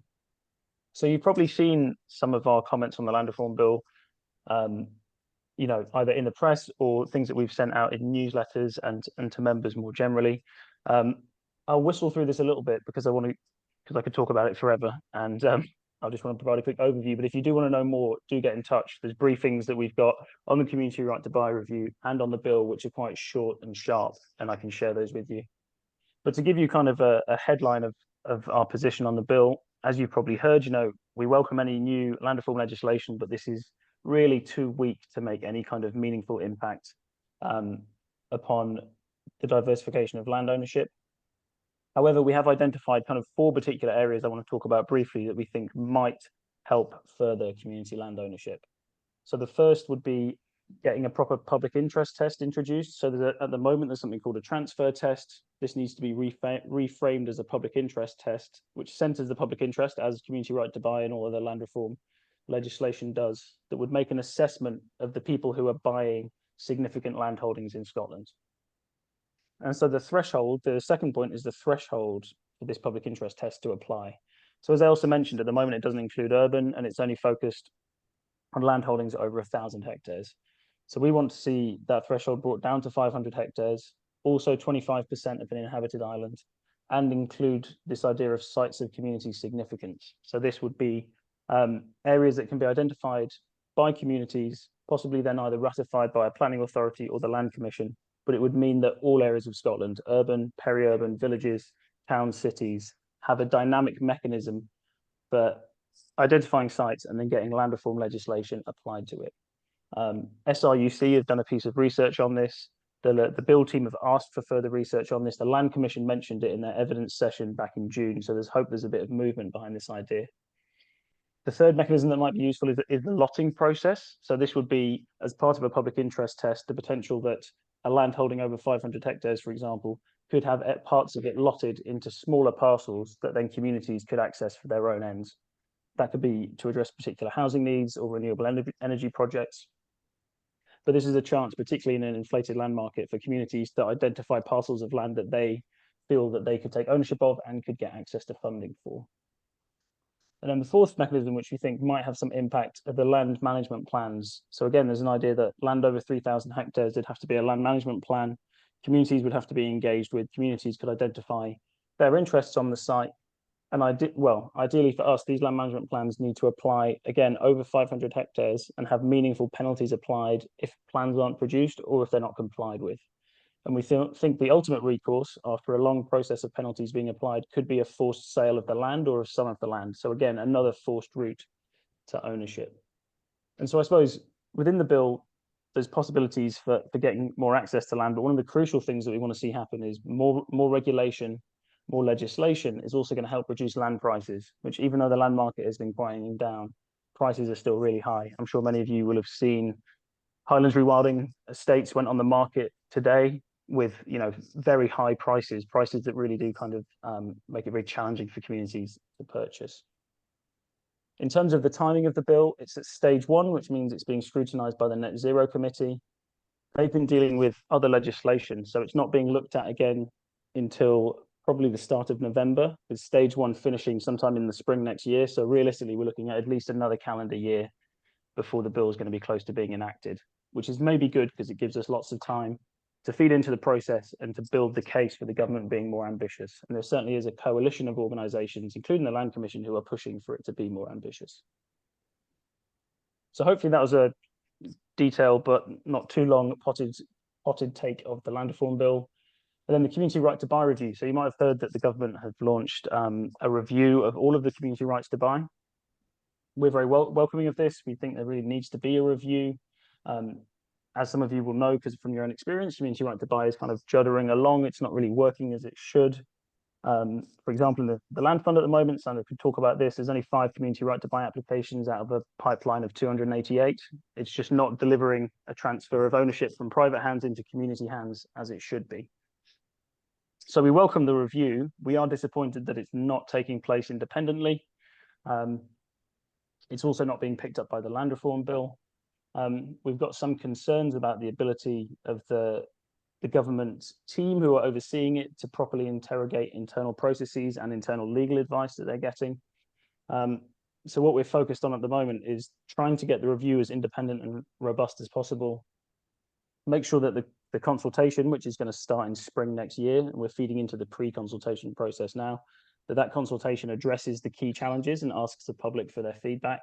[SPEAKER 4] So you've probably seen some of our comments on the land reform bill, you know, either in the press or things that we've sent out in newsletters and to members more generally. I'll whistle through this a little bit because I could talk about it forever, and I just want to provide a quick overview. But if you do want to know more, do get in touch. There's briefings that we've got on the Community Right to Buy review and on the bill, which are quite short and sharp, and I can share those with you. But to give you kind of a headline of our position on the bill, as you've probably heard, you know, we welcome any new land reform legislation, but this is really too weak to make any kind of meaningful impact upon the diversification of land ownership. However, we have identified kind of 4 particular areas I want to talk about briefly that we think might help further community land ownership. So the first would be getting a proper public interest test introduced. So at the moment, there's something called a transfer test. This needs to be reframed as a public interest test, which centers the public interest as community right to buy and all other land reform legislation does, that would make an assessment of the people who are buying significant land holdings in Scotland. And so the second point is the threshold for this public interest test to apply. So as Ailsa mentioned, at the moment, it doesn't include urban, and it's only focused on land holdings over 1,000 hectares. So we want to see that threshold brought down to 500 hectares, also 25% of an inhabited island, and include this idea of sites of community significance. So this would be areas that can be identified by communities, possibly then either ratified by a planning authority or the Land Commission, but it would mean that all areas of Scotland, urban, peri-urban, villages, towns, cities, have a dynamic mechanism for identifying sites and then getting land reform legislation applied to it. SRUC have done a piece of research on this. The bill team have asked for further research on this. The Land Commission mentioned it in their evidence session back in June, so there's hope there's a bit of movement behind this idea. The third mechanism that might be useful is the lotting process. So this would be, as part of a public interest test, the potential that a land holding over 500 hectares, for example, could have parts of it lotted into smaller parcels that then communities could access for their own ends. That could be to address particular housing needs or renewable energy projects. But this is a chance, particularly in an inflated land market, for communities to identify parcels of land that they feel that they could take ownership of and could get access to funding for. And then the fourth mechanism, which we think might have some impact, are the land management plans. So again, there's an idea that land over 3,000 hectares, there'd have to be a land management plan. Communities would have to be engaged with. Communities could identify their interests on the site. And ideally for us, these land management plans need to apply, again, over 500 hectares and have meaningful penalties applied if plans aren't produced or if they're not complied with. And we think the ultimate recourse, after a long process of penalties being applied, could be a forced sale of the land or of some of the land. So again, another forced route to ownership. And so I suppose within the bill, there's possibilities for getting more access to land. But one of the crucial things that we want to see happen is more regulation, more legislation is also going to help reduce land prices, which even though the land market has been quieting down, prices are still really high. I'm sure many of you will have seen Highlands Rewilding Estates went on the market today with, you know, very high prices that really do kind of make it very challenging for communities to purchase. In terms of the timing of the bill, it's at stage 1, which means it's being scrutinized by the Net Zero Committee. They've been dealing with other legislation, so it's not being looked at again until probably the start of November, with stage 1 finishing sometime in the spring next year. So realistically, we're looking at least another calendar year before the bill is going to be close to being enacted, which is maybe good because it gives us lots of time to feed into the process and to build the case for the government being more ambitious. And there certainly is a coalition of organisations, including the Land Commission, who are pushing for it to be more ambitious. So hopefully that was a detailed but not too long potted take of the land reform bill. And then the community right to buy review. So you might have heard that the government have launched a review of all of the community rights to buy. We're very welcoming of this. We think there really needs to be a review. As some of you will know, because from your own experience, community right to buy is kind of juddering along. It's not really working as it should. For example, in the land fund at the moment, Sandra could talk about this, there's only 5 community right to buy applications out of a pipeline of 288. It's just not delivering a transfer of ownership from private hands into community hands as it should be. So we welcome the review. We are disappointed that it's not taking place independently. It's also not being picked up by the land reform bill. We've got some concerns about the ability of the government team who are overseeing it to properly interrogate internal processes and internal legal advice that they're getting. So what we're focused on at the moment is trying to get the review as independent and robust as possible. Make sure that the consultation, which is going to start in spring next year, and we're feeding into the pre-consultation process now, that consultation addresses the key challenges and asks the public for their feedback,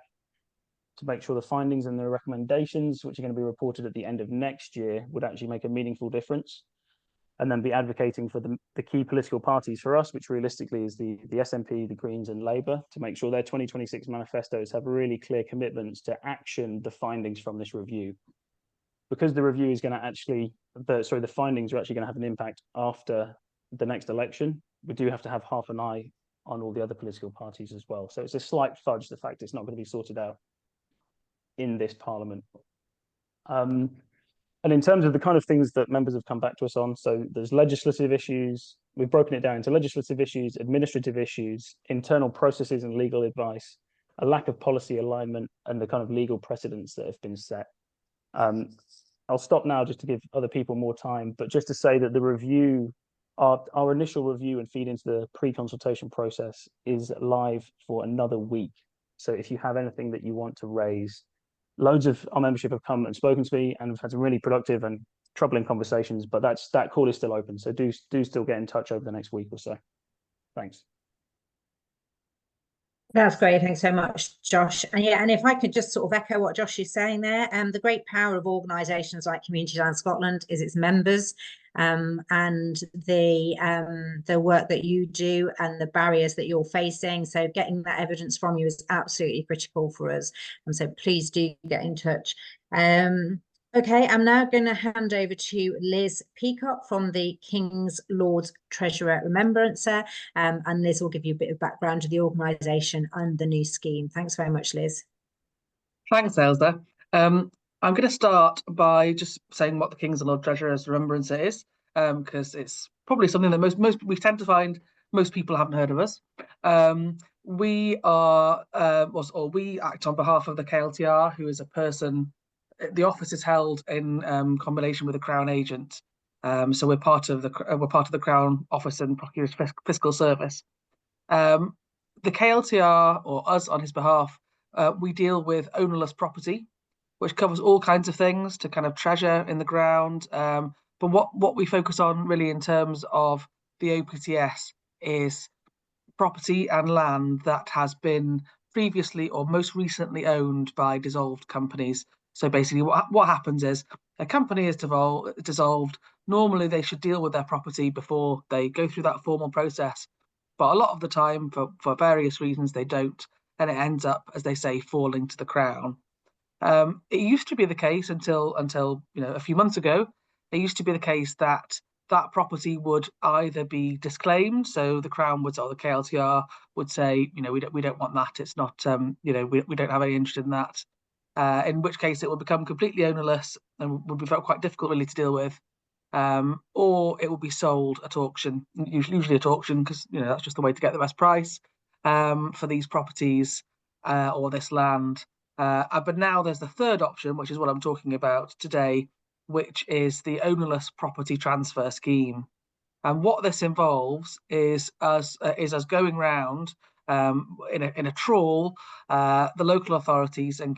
[SPEAKER 4] to make sure the findings and the recommendations, which are going to be reported at the end of next year, would actually make a meaningful difference. And then be advocating for the key political parties for us, which realistically is the SNP, the Greens and Labour, to make sure their 2026 manifestos have really clear commitments to action the findings from this review. Because the review is going to actually, the findings are actually going to have an impact after the next election, we do have to have half an eye on all the other political parties as well. So it's a slight fudge, the fact it's not going to be sorted out in this parliament. And in terms of the kind of things that members have come back to us on, so there's legislative issues. We've broken it down into legislative issues, administrative issues, internal processes and legal advice, a lack of policy alignment, and the kind of legal precedents that have been set. I'll stop now just to give other people more time, but just to say that the review, our initial review and feed into the pre-consultation process is live for another week. So if you have anything that you want to raise, loads of our membership have come and spoken to me, and we've had some really productive and troubling conversations, but that call is still open. So do still get in touch over the next week or so. Thanks.
[SPEAKER 1] That's great. Thanks so much, Josh. And yeah, and if I could just sort of echo what Josh is saying there, the great power of organisations like Community Land Scotland is its members, and the work that you do and the barriers that you're facing. So getting that evidence from you is absolutely critical for us. And so please do get in touch. Okay, I'm now going to hand over to Liz Peacock from the King's Lords Treasurer Remembrancer, and Liz will give you a bit of background to the organisation and the new scheme. Thanks very much, Liz.
[SPEAKER 5] Thanks, Ailsa. I'm going to start by just saying what the King's Lord Treasurer's Remembrancer is, because it's probably something that most we tend to find most people haven't heard of us. We are, we act on behalf of the KLTR, who is a person. The office is held in combination with the Crown Agent, so we're part of the Crown Office and Procurator's Fiscal Service. The KLTR, or us on his behalf, we deal with ownerless property, which covers all kinds of things to kind of treasure in the ground. But what we focus on really in terms of the OPTS is property and land that has been previously or most recently owned by dissolved companies. So basically what happens is a company is dissolved. Normally they should deal with their property before they go through that formal process. But a lot of the time, for various reasons, they don't. And it ends up, as they say, falling to the Crown. It used to be the case until a few months ago, it used to be the case that property would either be disclaimed. So the Crown would, or the KLTR would say, we don't want that. It's not, we don't have any interest in that. In which case it will become completely ownerless and would be quite difficult really to deal with, or it will be sold at auction, usually at auction, because that's just the way to get the best price for these properties or this land. But now there's the third option, which is what I'm talking about today, which is the ownerless property transfer scheme. And what this involves is us going round in a trawl, the local authorities and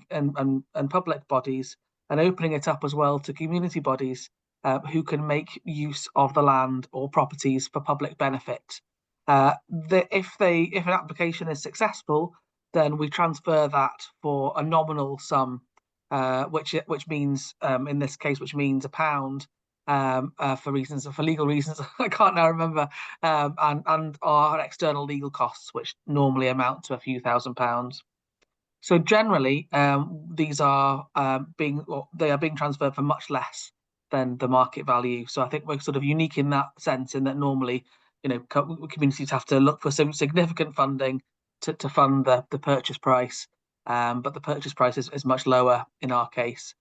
[SPEAKER 5] public bodies, and opening it up as well to community bodies who can make use of the land or properties for public benefit. If an application is successful, then we transfer that for a nominal sum, which means in this case, £1 for legal reasons I can't now remember, and our external legal costs, which normally amount to a few £1,000s. So generally, these are being transferred for much less than the market value. So I think we're sort of unique in that sense, in that normally, communities have to look for some significant funding to fund the purchase price, but the purchase price is much lower in our case.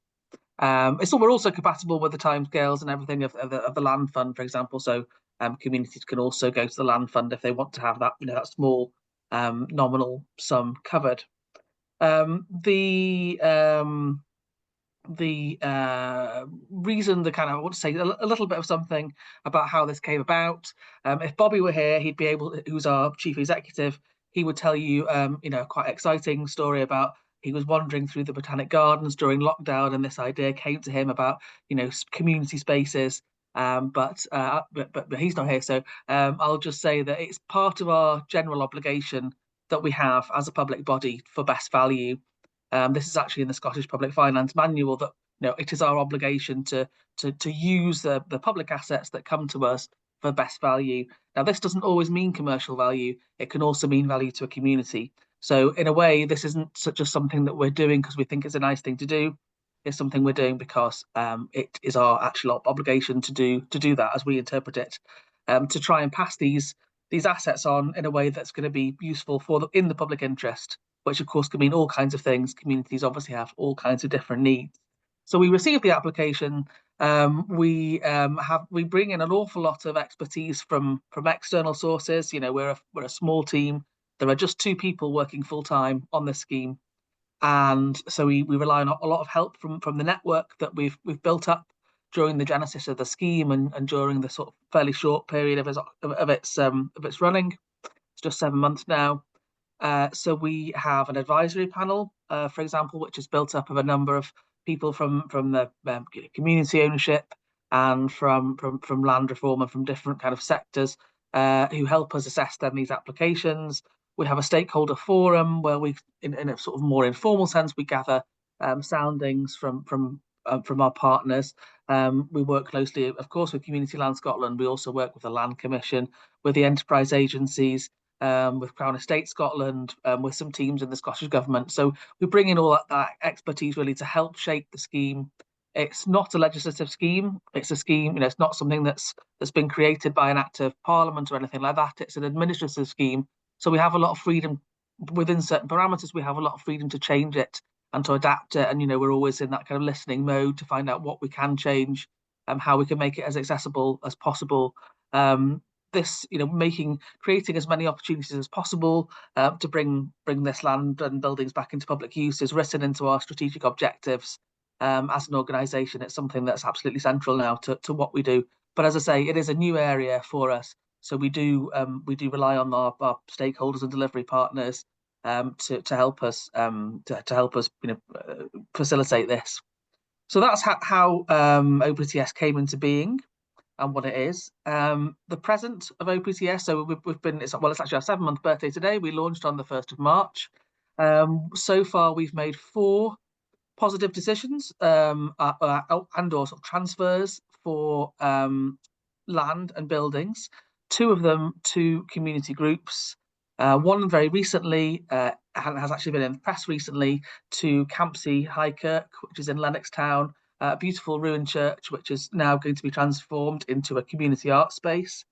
[SPEAKER 5] We're also compatible with the timescales and everything of the land fund, for example. So communities can also go to the land fund if they want to have that that small nominal sum covered. The reason, the kind of, I want to say a little bit of something about how this came about. If Bobby were here, he'd be able, who's our chief executive, he would tell you, you know, quite exciting story about he was wandering through the Botanic Gardens during lockdown, and this idea came to him about, you know, community spaces. But he's not here, so I'll just say that it's part of our general obligation that we have as a public body for best value. This is actually in the Scottish Public Finance Manual, that, you know, it is our obligation to use the public assets that come to us for best value. Now, this doesn't always mean commercial value. It can also mean value to a community. So in a way, this isn't just something that we're doing because we think it's a nice thing to do. It's something we're doing because it is our actual obligation to do that, as we interpret it, to try and pass these assets on in a way that's going to be useful in the public interest, which of course can mean all kinds of things. Communities obviously have all kinds of different needs. So we received the application. We bring in an awful lot of expertise from external sources. You know, we're a small team. There are just 2 people working full time on this scheme, and so we rely on a lot of help from the network that we've built up during the genesis of the scheme and during the sort of fairly short period of its running. It's just 7 months now. So we have an advisory panel, for example, which is built up of a number of people from the community ownership and from land reform and from different kind of sectors who help us assess then these applications. We have a stakeholder forum where we, in a sort of more informal sense, we gather soundings from our partners. We work closely, of course, with Community Land Scotland. We also work with the Land Commission, with the enterprise agencies, with Crown Estate Scotland, with some teams in the Scottish Government. So we bring in all that expertise really to help shape the scheme. It's not a legislative scheme. It's a scheme, you know, it's not something that's been created by an act of Parliament or anything like that. It's an administrative scheme. So we have a lot of freedom within certain parameters. We have a lot of freedom to change it and to adapt it. And, you know, we're always in that kind of listening mode to find out what we can change and how we can make it as accessible as possible. This, you know, creating as many opportunities as possible to bring this land and buildings back into public use is written into our strategic objectives as an organisation. It's something that's absolutely central now to what we do. But as I say, it is a new area for us, so we do rely on our stakeholders and delivery partners to help us you know, facilitate this. So that's how OPTS came into being and what it is. The present of OPTS, so we've been, it's actually our 7-month birthday today. We launched on the 1st of March. So far, we've made 4 positive decisions and or sort of transfers for land and buildings. 2 of them to community groups. One very recently has actually been in the press recently, to Campsie High Kirk, which is in Lennoxtown. A beautiful ruined church, which is now going to be transformed into a community art space.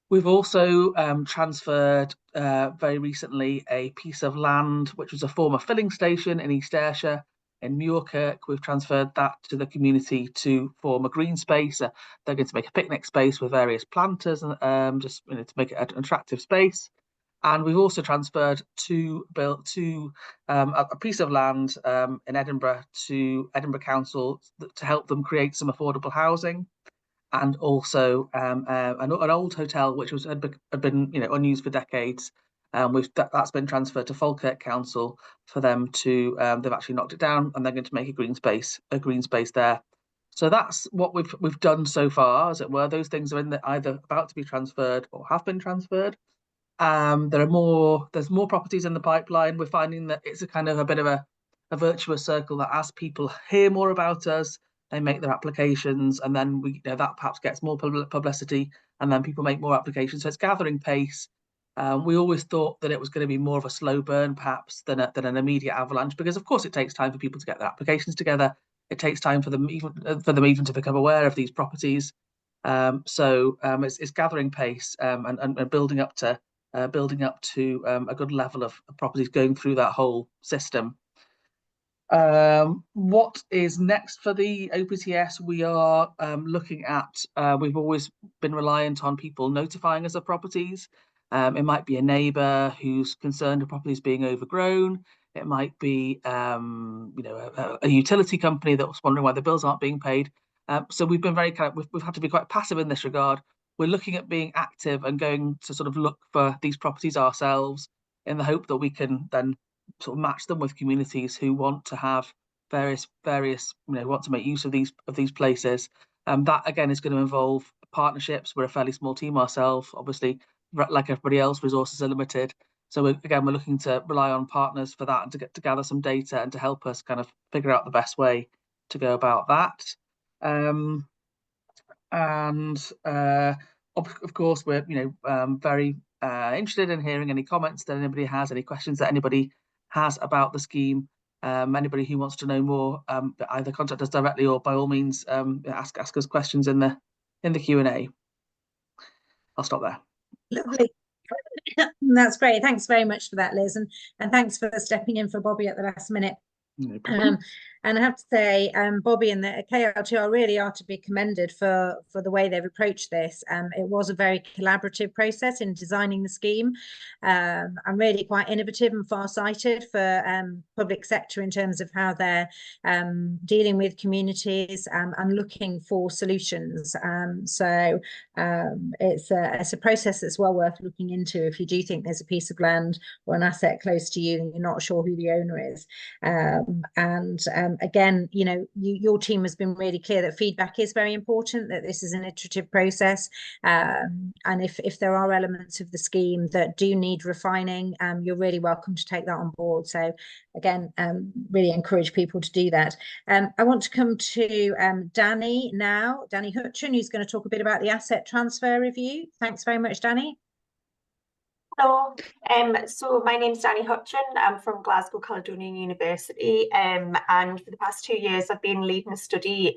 [SPEAKER 5] We've also transferred very recently a piece of land, which was a former filling station in East Ayrshire, in Muirkirk. We've transferred that to the community to form a green space. They're going to make a picnic space with various planters and just, you know, to make it an attractive space. And we've also transferred a piece of land in Edinburgh to Edinburgh Council to help them create some affordable housing, and also an old hotel which had been, you know, unused for decades. That's been transferred to Falkirk Council for them to. They've actually knocked it down, and they're going to make a green space there. So that's what we've done so far, as it were. Those things are either about to be transferred or have been transferred. There's more properties in the pipeline. We're finding that it's a kind of a bit of a virtuous circle, that as people hear more about us, they make their applications, and then that perhaps gets more publicity, and then people make more applications. So it's gathering pace. We always thought that it was going to be more of a slow burn, perhaps, than an immediate avalanche, because of course it takes time for people to get their applications together. It takes time for them even to become aware of these properties. So it's gathering pace and building up to a good level of properties going through that whole system. What is next for the OPTS? We are looking at, we've always been reliant on people notifying us of properties. It might be a neighbour who's concerned a property is being overgrown. It might be, a utility company that was wondering why the bills aren't being paid. So we've been very we've had to be quite passive in this regard. We're looking at being active and going to sort of look for these properties ourselves in the hope that we can then sort of match them with communities who want to have various, want to make use of these places. That again is going to involve partnerships. We're a fairly small team ourselves, obviously, like everybody else, resources are limited. So we're looking to rely on partners for that and to gather some data and to help us kind of figure out the best way to go about that. Of course, we're very interested in hearing any comments that anybody has, any questions that anybody has about the scheme. Anybody who wants to know more, either contact us directly or by all means ask us questions in the Q&A. I'll stop there.
[SPEAKER 1] Lovely. That's great. Thanks very much for that, Liz, and thanks for stepping in for Bobby at the last minute.
[SPEAKER 5] No problem.
[SPEAKER 1] And I have to say, Bobby and the KLTR really are to be commended for the way they've approached this. It was a very collaborative process in designing the scheme, and really quite innovative and far-sighted for public sector in terms of how they're dealing with communities and looking for solutions. So it's a process that's well worth looking into if you do think there's a piece of land or an asset close to you and you're not sure who the owner is. Again, your team has been really clear that feedback is very important, that this is an iterative process, and if there are elements of the scheme that do need refining, you're really welcome to take that on board. So again, really encourage people to do that. I want to come to Dani now, Dani Hutcheon, who's going to talk a bit about the asset transfer review. Thanks very much, Dani.
[SPEAKER 6] Hello, so my name's Dani Hutcheon. I'm from Glasgow Caledonian University, and for the past 2 years I've been leading a study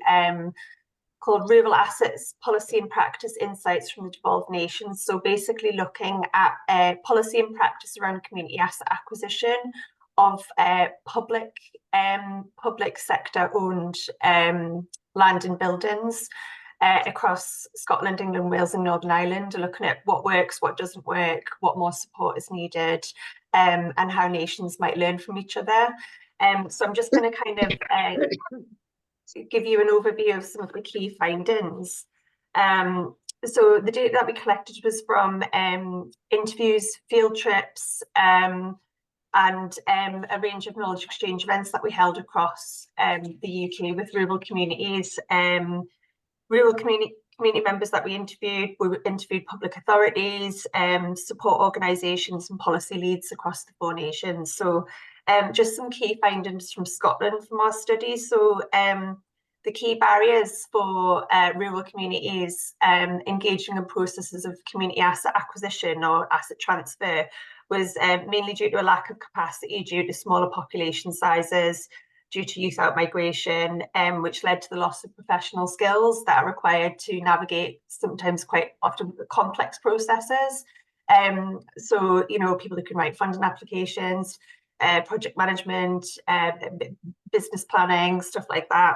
[SPEAKER 6] called Rural Assets Policy and Practice Insights from the Devolved Nations. So basically looking at policy and practice around community asset acquisition of public sector owned land and buildings across Scotland, England, Wales and Northern Ireland, looking at what works, what doesn't work, what more support is needed, and how nations might learn from each other. So I'm just going to kind of give you an overview of some of the key findings. So the data that we collected was from interviews, field trips, and a range of knowledge exchange events that we held across the UK with rural communities. Rural community members that we interviewed public authorities, support organisations and policy leads across the 4 nations. So just some key findings from Scotland from our study. So the key barriers for rural communities engaging in processes of community asset acquisition or asset transfer was mainly due to a lack of capacity due to smaller population sizes, due to youth out migration, which led to the loss of professional skills that are required to navigate sometimes quite often complex processes. So, people who can write funding applications, project management, business planning, stuff like that.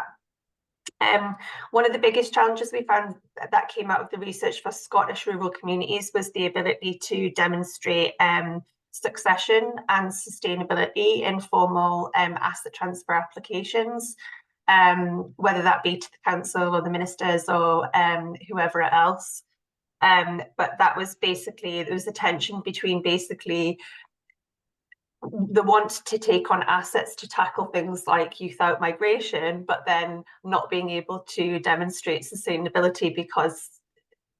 [SPEAKER 6] One of the biggest challenges we found that came out of the research for Scottish rural communities was the ability to demonstrate succession and sustainability in formal asset transfer applications, whether that be to the council or the ministers or whoever else. But that was basically, there was a tension between basically the want to take on assets to tackle things like youth out migration, but then not being able to demonstrate sustainability because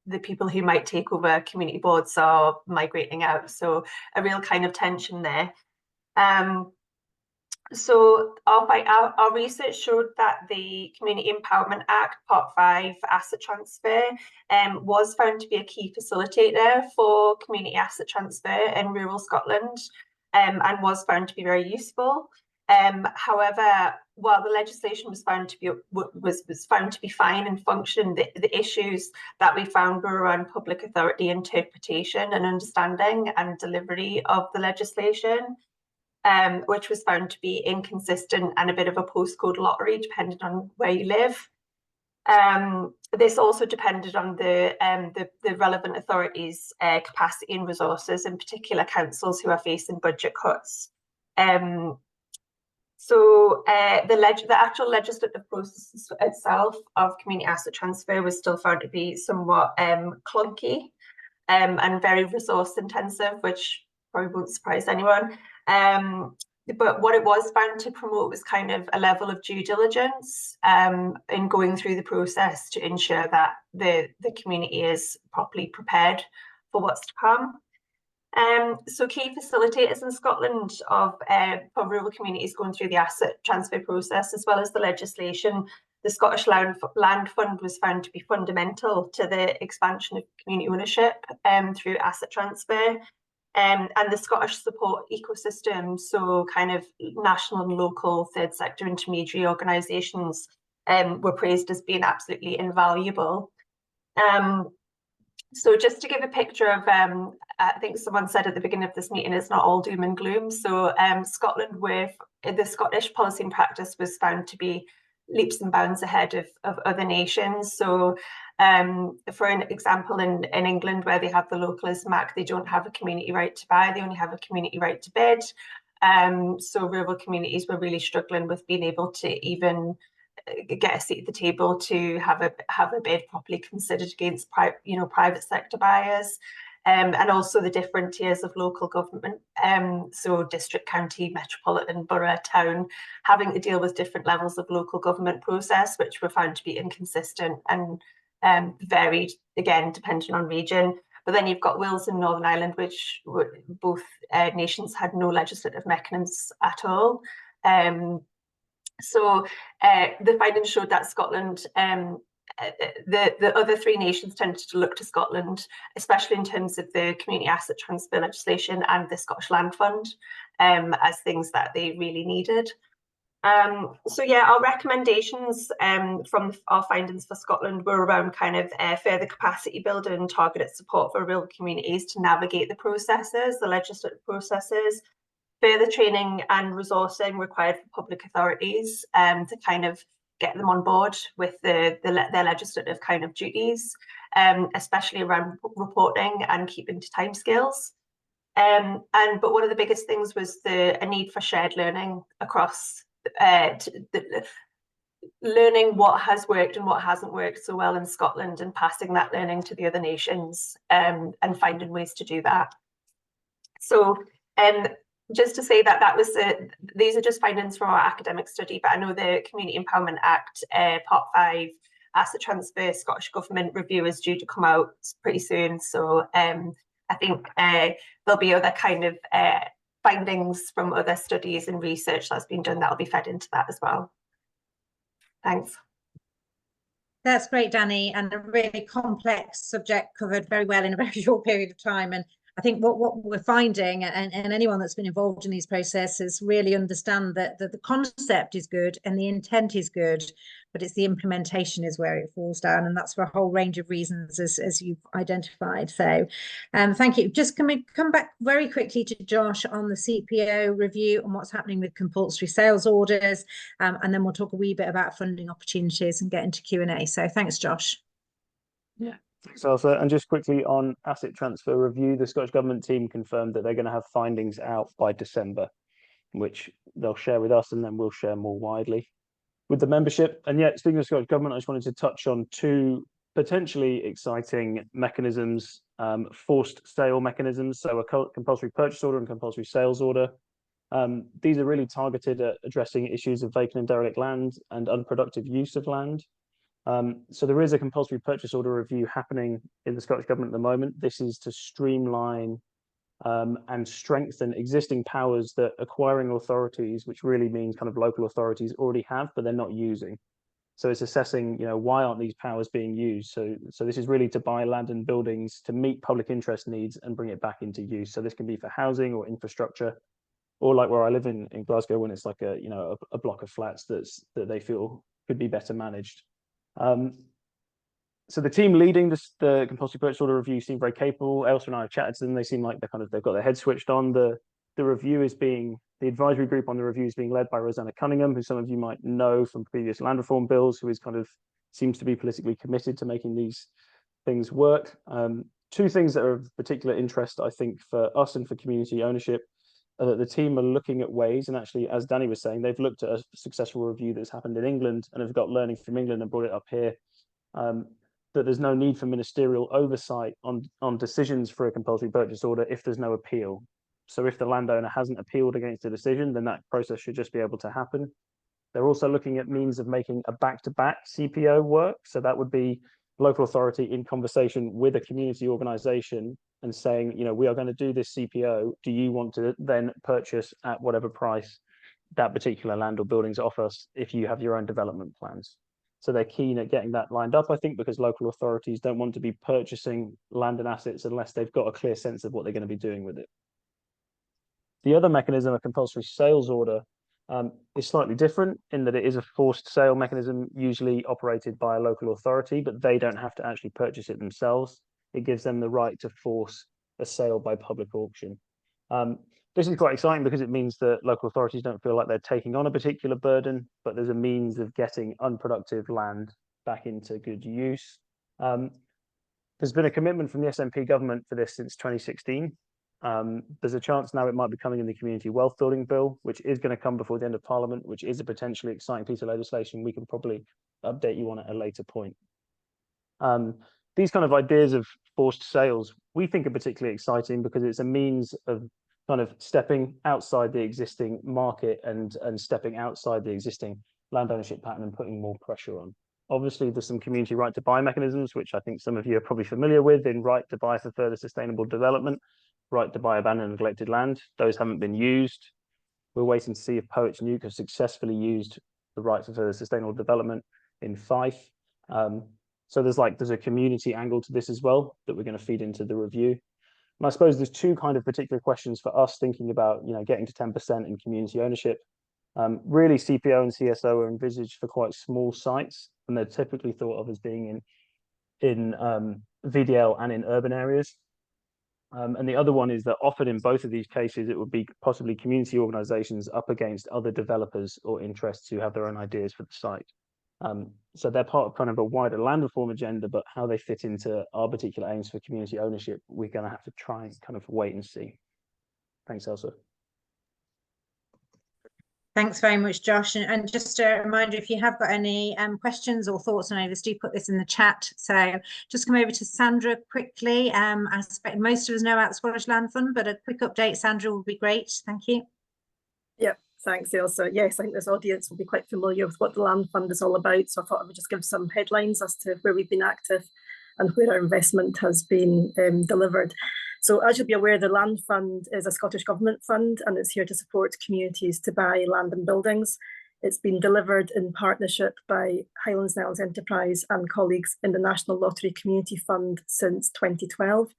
[SPEAKER 6] the people who might take over community boards are migrating out. So a real kind of tension there. So our research showed that the Community Empowerment Act Part 5 asset transfer was found to be a key facilitator for community asset transfer in rural Scotland, and was found to be very useful. However, while the legislation was found to be fine and function, the issues that we found were around public authority interpretation and understanding and delivery of the legislation, which was found to be inconsistent and a bit of a postcode lottery depending on where you live. This also depended on the relevant authorities' capacity and resources, in particular councils who are facing budget cuts. So the actual legislative process itself of community asset transfer was still found to be somewhat clunky and very resource intensive, which probably won't surprise anyone. But what it was found to promote was kind of a level of due diligence in going through the process to ensure that the community is properly prepared for what's to come. So key facilitators in Scotland for rural communities going through the asset transfer process, as well as the legislation, the Scottish Land Fund was found to be fundamental to the expansion of community ownership through asset transfer. And the Scottish support ecosystem, so kind of national and local third sector intermediary organisations, were praised as being absolutely invaluable. So just to give a picture of, I think someone said at the beginning of this meeting, it's not all doom and gloom. So Scotland, with the Scottish policy and practice, was found to be leaps and bounds ahead of other nations. So for an example, in England, where they have the localism act, they don't have a community right to buy, they only have a community right to bid. So rural communities were really struggling with being able to even get a seat at the table to have a bid properly considered against private sector buyers. And also the different tiers of local government, so district, county, metropolitan, borough, town, having to deal with different levels of local government process, which were found to be inconsistent and varied, again, depending on region. But then you've got Wales and Northern Ireland, which both nations had no legislative mechanisms at all. So the findings showed that Scotland, the other three nations tended to look to Scotland, especially in terms of the community asset transfer legislation and the Scottish Land Fund, as things that they really needed. So yeah, our recommendations from our findings for Scotland were around kind of further capacity building and targeted support for rural communities to navigate the processes, the legislative processes, further training and resourcing required for public authorities to kind of get them on board with their legislative kind of duties, especially around reporting and keeping to timescales. But one of the biggest things was a need for shared learning across learning what has worked and what hasn't worked so well in Scotland, and passing that learning to the other nations, and finding ways to do that. So just to say that was these are just findings from our academic study, but I know the Community Empowerment Act Part 5 Asset Transfer Scottish Government review is due to come out pretty soon. So I think there'll be other kind of findings from other studies and research that's been done that'll be fed into that as well. Thanks.
[SPEAKER 1] That's great, Dani, and a really complex subject covered very well in a very short period of time. And I think what we're finding, and anyone that's been involved in these processes really understand that the concept is good and the intent is good, but it's the implementation is where it falls down, and that's for a whole range of reasons, as you've identified. So thank you. Just can we come back very quickly to Josh on the CPO review and what's happening with compulsory sales orders, and then we'll talk a wee bit about funding opportunities and get into Q&A. So thanks, Josh.
[SPEAKER 4] Yeah. Thanks, Ailsa. And just quickly on asset transfer review, the Scottish Government team confirmed that they're going to have findings out by December, which they'll share with us, and then we'll share more widely with the membership. And yet, speaking of the Scottish Government, I just wanted to touch on two potentially exciting mechanisms, forced sale mechanisms, so a compulsory purchase order and compulsory sales order. These are really targeted at addressing issues of vacant and derelict land and unproductive use of land. So there is a compulsory purchase order review happening in the Scottish Government at the moment. This is to streamline and strengthen existing powers that acquiring authorities, which really means kind of local authorities, already have, but they're not using. So it's assessing, why aren't these powers being used? So this is really to buy land and buildings to meet public interest needs and bring it back into use. So this can be for housing or infrastructure, or like where I live in Glasgow, when it's like a block of flats that they feel could be better managed. So the team leading the compulsory purchase order review seem very capable. Ailsa and I have chatted to them. They seem like they've got their heads switched on. The advisory group on the review is being led by Rosanna Cunningham, who some of you might know from previous land reform bills, who seems to be politically committed to making these things work. Two things that are of particular interest, I think, for us and for community ownership that the team are looking at ways, and actually, as Dani was saying, they've looked at a successful review that's happened in England and have got learning from England and brought it up here, that there's no need for ministerial oversight on decisions for a compulsory purchase order if there's no appeal. So if the landowner hasn't appealed against a decision, then that process should just be able to happen. They're also looking at means of making a back-to-back CPO work. So that would be local authority in conversation with a community organisation and saying, you know, we are going to do this CPO. Do you want to then purchase at whatever price that particular land or buildings off us if you have your own development plans? So they're keen at getting that lined up, I think, because local authorities don't want to be purchasing land and assets unless they've got a clear sense of what they're going to be doing with it. The other mechanism, a compulsory sales order, is slightly different in that it is a forced sale mechanism usually operated by a local authority, but they don't have to actually purchase it themselves. It gives them the right to force a sale by public auction. This is quite exciting because it means that local authorities don't feel like they're taking on a particular burden, but there's a means of getting unproductive land back into good use. There's been a commitment from the SNP government for this since 2016. There's a chance now it might be coming in the Community Wealth Building Bill, which is going to come before the end of Parliament, which is a potentially exciting piece of legislation. We can probably update you on at a later point. These kind of ideas of forced sales, we think are particularly exciting because it's a means of kind of stepping outside the existing market and stepping outside the existing land ownership pattern and putting more pressure on. Obviously, there's some community right to buy mechanisms, which I think some of you are probably familiar with, in right to buy for further sustainable development, right to buy abandoned and neglected land. Those haven't been used. We're waiting to see if Poets Nuke have successfully used the right for further sustainable development in Fife. So there's a community angle to this as well that we're going to feed into the review. And I suppose there's two kind of particular questions for us thinking about, you know, getting to 10% in community ownership. Really, CPO and CSO are envisaged for quite small sites, and they're typically thought of as being in VDL and in urban areas. And the other one is that often in both of these cases, it would be possibly community organisations up against other developers or interests who have their own ideas for the site. So they're part of kind of a wider land reform agenda, but how they fit into our particular aims for community ownership, we're going to have to try and kind of wait and see. Thanks, Ailsa.
[SPEAKER 1] Thanks very much, Josh. And just a reminder, if you have got any questions or thoughts on Ownerless, do put this in the chat. So just come over to Sandra quickly. I suspect most of us know about the Scottish Land Fund, but a quick update, Sandra, would be great. Thank you.
[SPEAKER 7] Yep, thanks, Ailsa. Yes, I think this audience will be quite familiar with what the Land Fund is all about. So I thought I would just give some headlines as to where we've been active and where our investment has been delivered. So as you'll be aware, the Land Fund is a Scottish Government fund and it's here to support communities to buy land and buildings. It's been delivered in partnership by Highlands and Islands Enterprise and colleagues in the National Lottery Community Fund since 2012.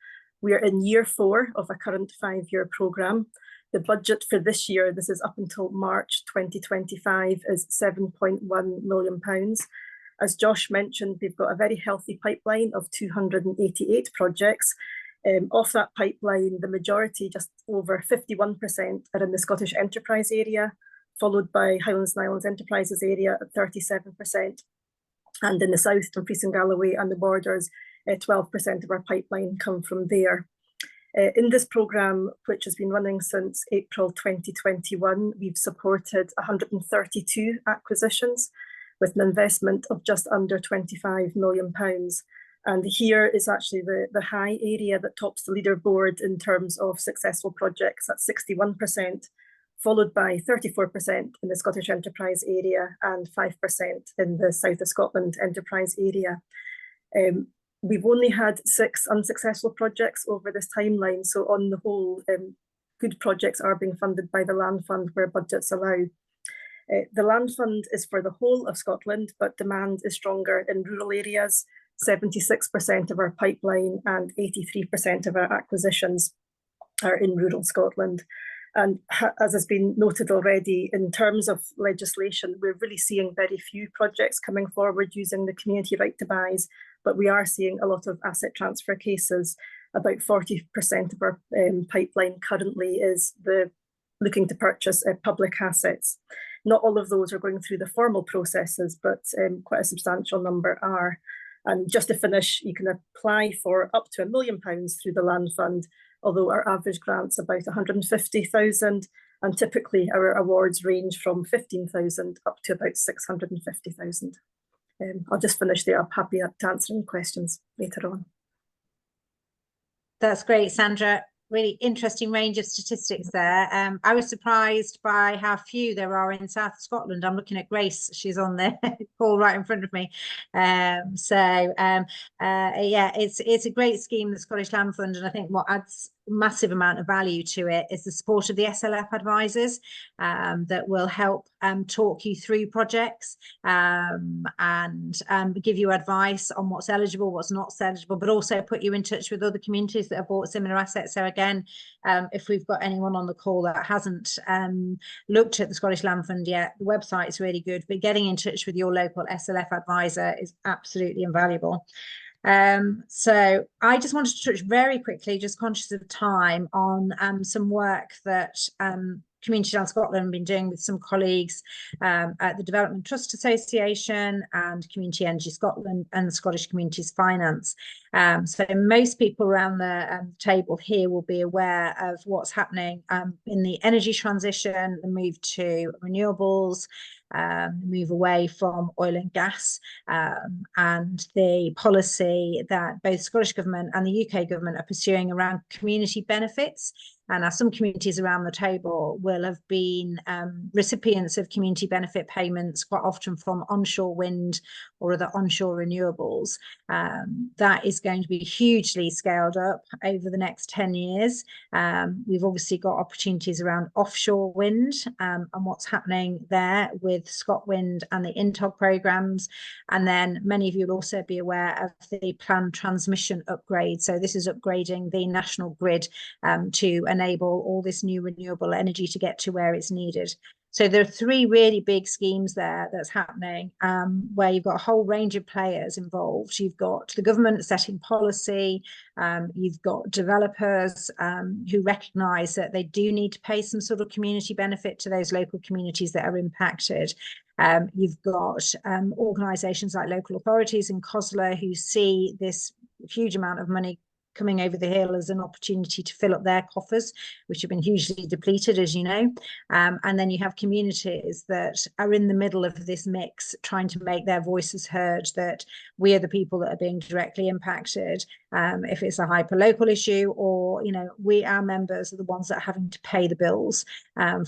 [SPEAKER 7] We are in year 4 of a current 5-year programme. The budget for this year, this is up until March 2025, is £7.1 million. As Josh mentioned, we've got a very healthy pipeline of 288 projects. Off that pipeline, the majority, just over 51%, are in the Scottish Enterprise area, followed by Highlands and Islands Enterprises area at 37%. And in the south, Dumfries and Galloway and the borders, 12% of our pipeline come from there. In this programme, which has been running since April 2021, we've supported 132 acquisitions with an investment of just under £25 million. And here is actually the high area that tops the leaderboard in terms of successful projects at 61%, followed by 34% in the Scottish Enterprise area and 5% in the South of Scotland Enterprise area. We've only had 6 unsuccessful projects over this timeline. So on the whole, good projects are being funded by the Land Fund where budgets allow. The Land Fund is for the whole of Scotland, but demand is stronger in rural areas. 76% of our pipeline and 83% of our acquisitions are in rural Scotland. And as has been noted already, in terms of legislation, we're really seeing very few projects coming forward using the community right to buys, but we are seeing a lot of asset transfer cases. About 40% of our pipeline currently is looking to purchase public assets. Not all of those are going through the formal processes, but quite a substantial number are. And just to finish, you can apply for up to £1 million through the Land Fund. although our average grant's about 150,000, and typically our awards range from 15,000 up to about 650,000. I'll just finish there. I'm happy to answer any questions later on.
[SPEAKER 1] That's great, Sandra. Really interesting range of statistics there. I was surprised by how few there are in South Scotland. I'm looking at Grace; she's on the call right in front of me. Yeah, it's a great scheme, the Scottish Land Fund, and I think what adds massive amount of value to it is the support of the SLF advisors that will help talk you through projects and give you advice on what's eligible, what's not eligible, but also put you in touch with other communities that have bought similar assets. So again, if we've got anyone on the call that hasn't looked at the Scottish Land Fund yet, the website is really good, but getting in touch with your local SLF advisor is absolutely invaluable. So I just wanted to touch very quickly, just conscious of time, on some work that Community Land Scotland have been doing with some colleagues at the Development Trust Association and Community Energy Scotland and the Scottish Communities Finance. So most people around the table here will be aware of what's happening in the energy transition, the move to renewables, move away from oil and gas, and the policy that both Scottish Government and the UK Government are pursuing around community benefits. And some communities around the table will have been recipients of community benefit payments, quite often from onshore wind or other onshore renewables. That is going to be hugely scaled up over the next 10 years. We've obviously got opportunities around offshore wind and what's happening there with ScotWind and the INTOG programmes. And then many of you will also be aware of the planned transmission upgrade. So this is upgrading the national grid to enable all this new renewable energy to get to where it's needed. So there are three really big schemes there that's happening, where you've got a whole range of players involved. You've got the government setting policy, you've got developers who recognise that they do need to pay some sort of community benefit to those local communities that are impacted. You've got organisations like local authorities in COSLA who see this huge amount of money coming over the hill as an opportunity to fill up their coffers, which have been hugely depleted, as you know. And then you have communities that are in the middle of this mix, trying to make their voices heard, that we are the people that are being directly impacted. If it's a hyper-local issue, or, you know, our members are the ones that are having to pay the bills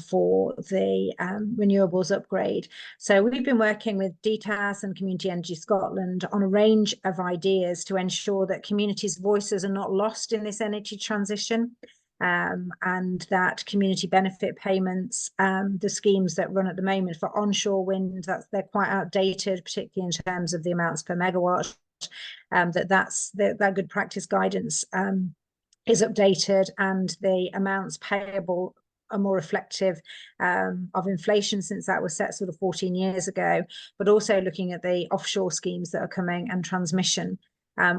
[SPEAKER 1] for the renewables upgrade. So we've been working with DTAS and Community Energy Scotland on a range of ideas to ensure that communities' voices are not lost in this energy transition, and that community benefit payments, the schemes that run at the moment for onshore wind, they're quite outdated, particularly in terms of the amounts per megawatt. That good practice guidance is updated, and the amounts payable are more reflective of inflation, since that was set sort of 14 years ago, but also looking at the offshore schemes that are coming and transmission.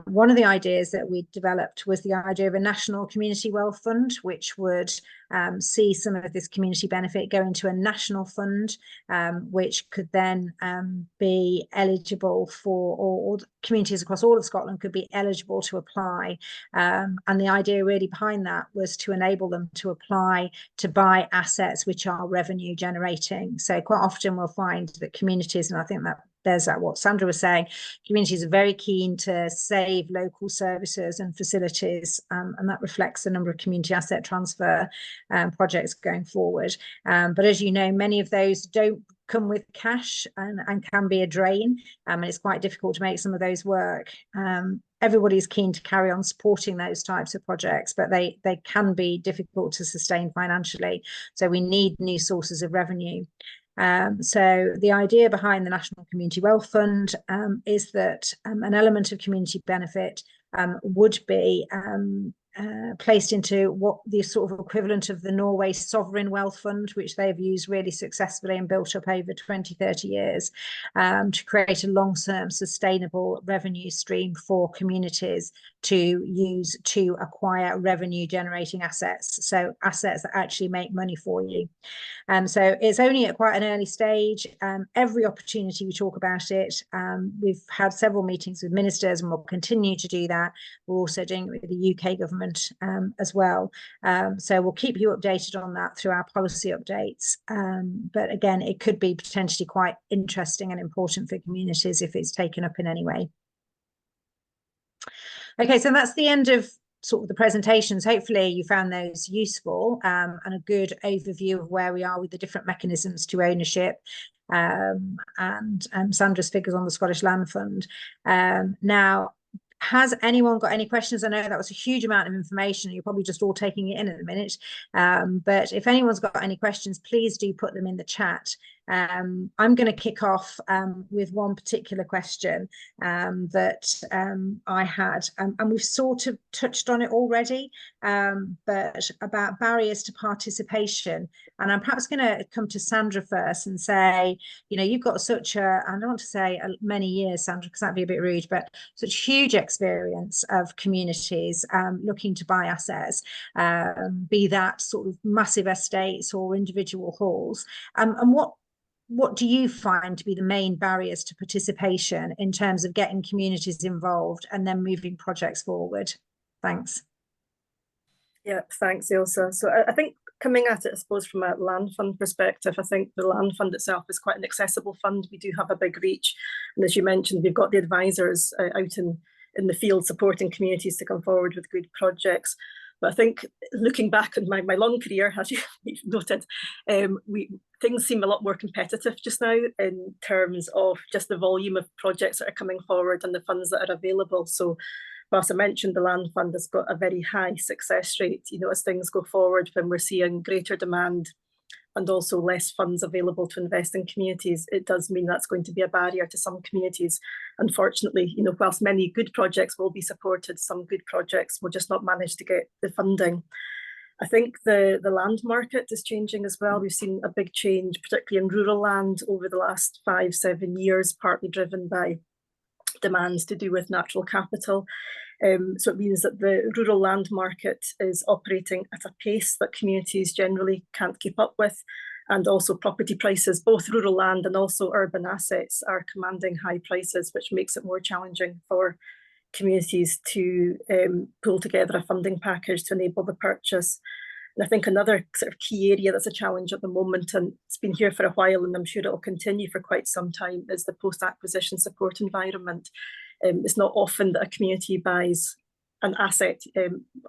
[SPEAKER 1] One of the ideas that we developed was the idea of a national community wealth fund, which would see some of this community benefit go into a national fund, which could then be eligible for, or communities across all of Scotland could be eligible to apply. And the idea really behind that was to enable them to apply to buy assets which are revenue generating. So quite often we'll find that communities, and I think that there's what Sandra was saying, communities are very keen to save local services and facilities, and that reflects the number of community asset transfer projects going forward. But as you know, many of those don't come with cash and can be a drain, and it's quite difficult to make some of those work. Everybody's keen to carry on supporting those types of projects, but they can be difficult to sustain financially. So we need new sources of revenue. So the idea behind the National Community Wealth Fund is that an element of community benefit would be placed into what the sort of equivalent of the Norway Sovereign Wealth Fund, which they've used really successfully and built up over 20, 30 years, to create a long-term sustainable revenue stream for communities to use to acquire revenue generating assets, so assets that actually make money for you. So it's only at quite an early stage. Every opportunity we talk about it, we've had several meetings with ministers and we'll continue to do that. We're also doing it with the UK government management as well. So we'll keep you updated on that through our policy updates. But again, it could be potentially quite interesting and important for communities if it's taken up in any way. Okay, so that's the end of sort of the presentations. Hopefully you found those useful and a good overview of where we are with the different mechanisms to ownership and Sandra's figures on the Scottish Land Fund. Now, has anyone got any questions? I know that was a huge amount of information. You're probably just all taking it in at the minute. But if anyone's got any questions, please do put them in the chat. I'm going to kick off with one particular question that I had, and we've sort of touched on it already, but about barriers to participation. And I'm perhaps going to come to Sandra first and say, you know, you've got such a, I don't want to say many years, Sandra, because that'd be a bit rude, but such huge experience of communities looking to buy assets, be that sort of massive estates or individual halls. And what do you find to be the main barriers to participation in terms of getting communities involved and then moving projects forward? Thanks.
[SPEAKER 7] Yeah, thanks, Ailsa. So I think coming at it, I suppose, from a land fund perspective, I think the land fund itself is quite an accessible fund. We do have a big reach. And as you mentioned, we've got the advisors out in the field supporting communities to come forward with good projects. But I think looking back on my long career, as you've noted, things seem a lot more competitive just now in terms of just the volume of projects that are coming forward and the funds that are available. So whilst I mentioned the land fund has got a very high success rate, you know, as things go forward, when we're seeing greater demand and also less funds available to invest in communities, it does mean that's going to be a barrier to some communities. Unfortunately, you know, whilst many good projects will be supported, some good projects will just not manage to get the funding. I think the land market is changing as well. We've seen a big change, particularly in rural land over the last 5-7 years, partly driven by demands to do with natural capital. So it means that the rural land market is operating at a pace that communities generally can't keep up with. And also property prices, both rural land and also urban assets, are commanding high prices, which makes it more challenging for communities to pull together a funding package to enable the purchase. And I think another sort of key area that's a challenge at the moment, and it's been here for a while and I'm sure it'll continue for quite some time, is the post-acquisition support environment. It's not often that a community buys an asset,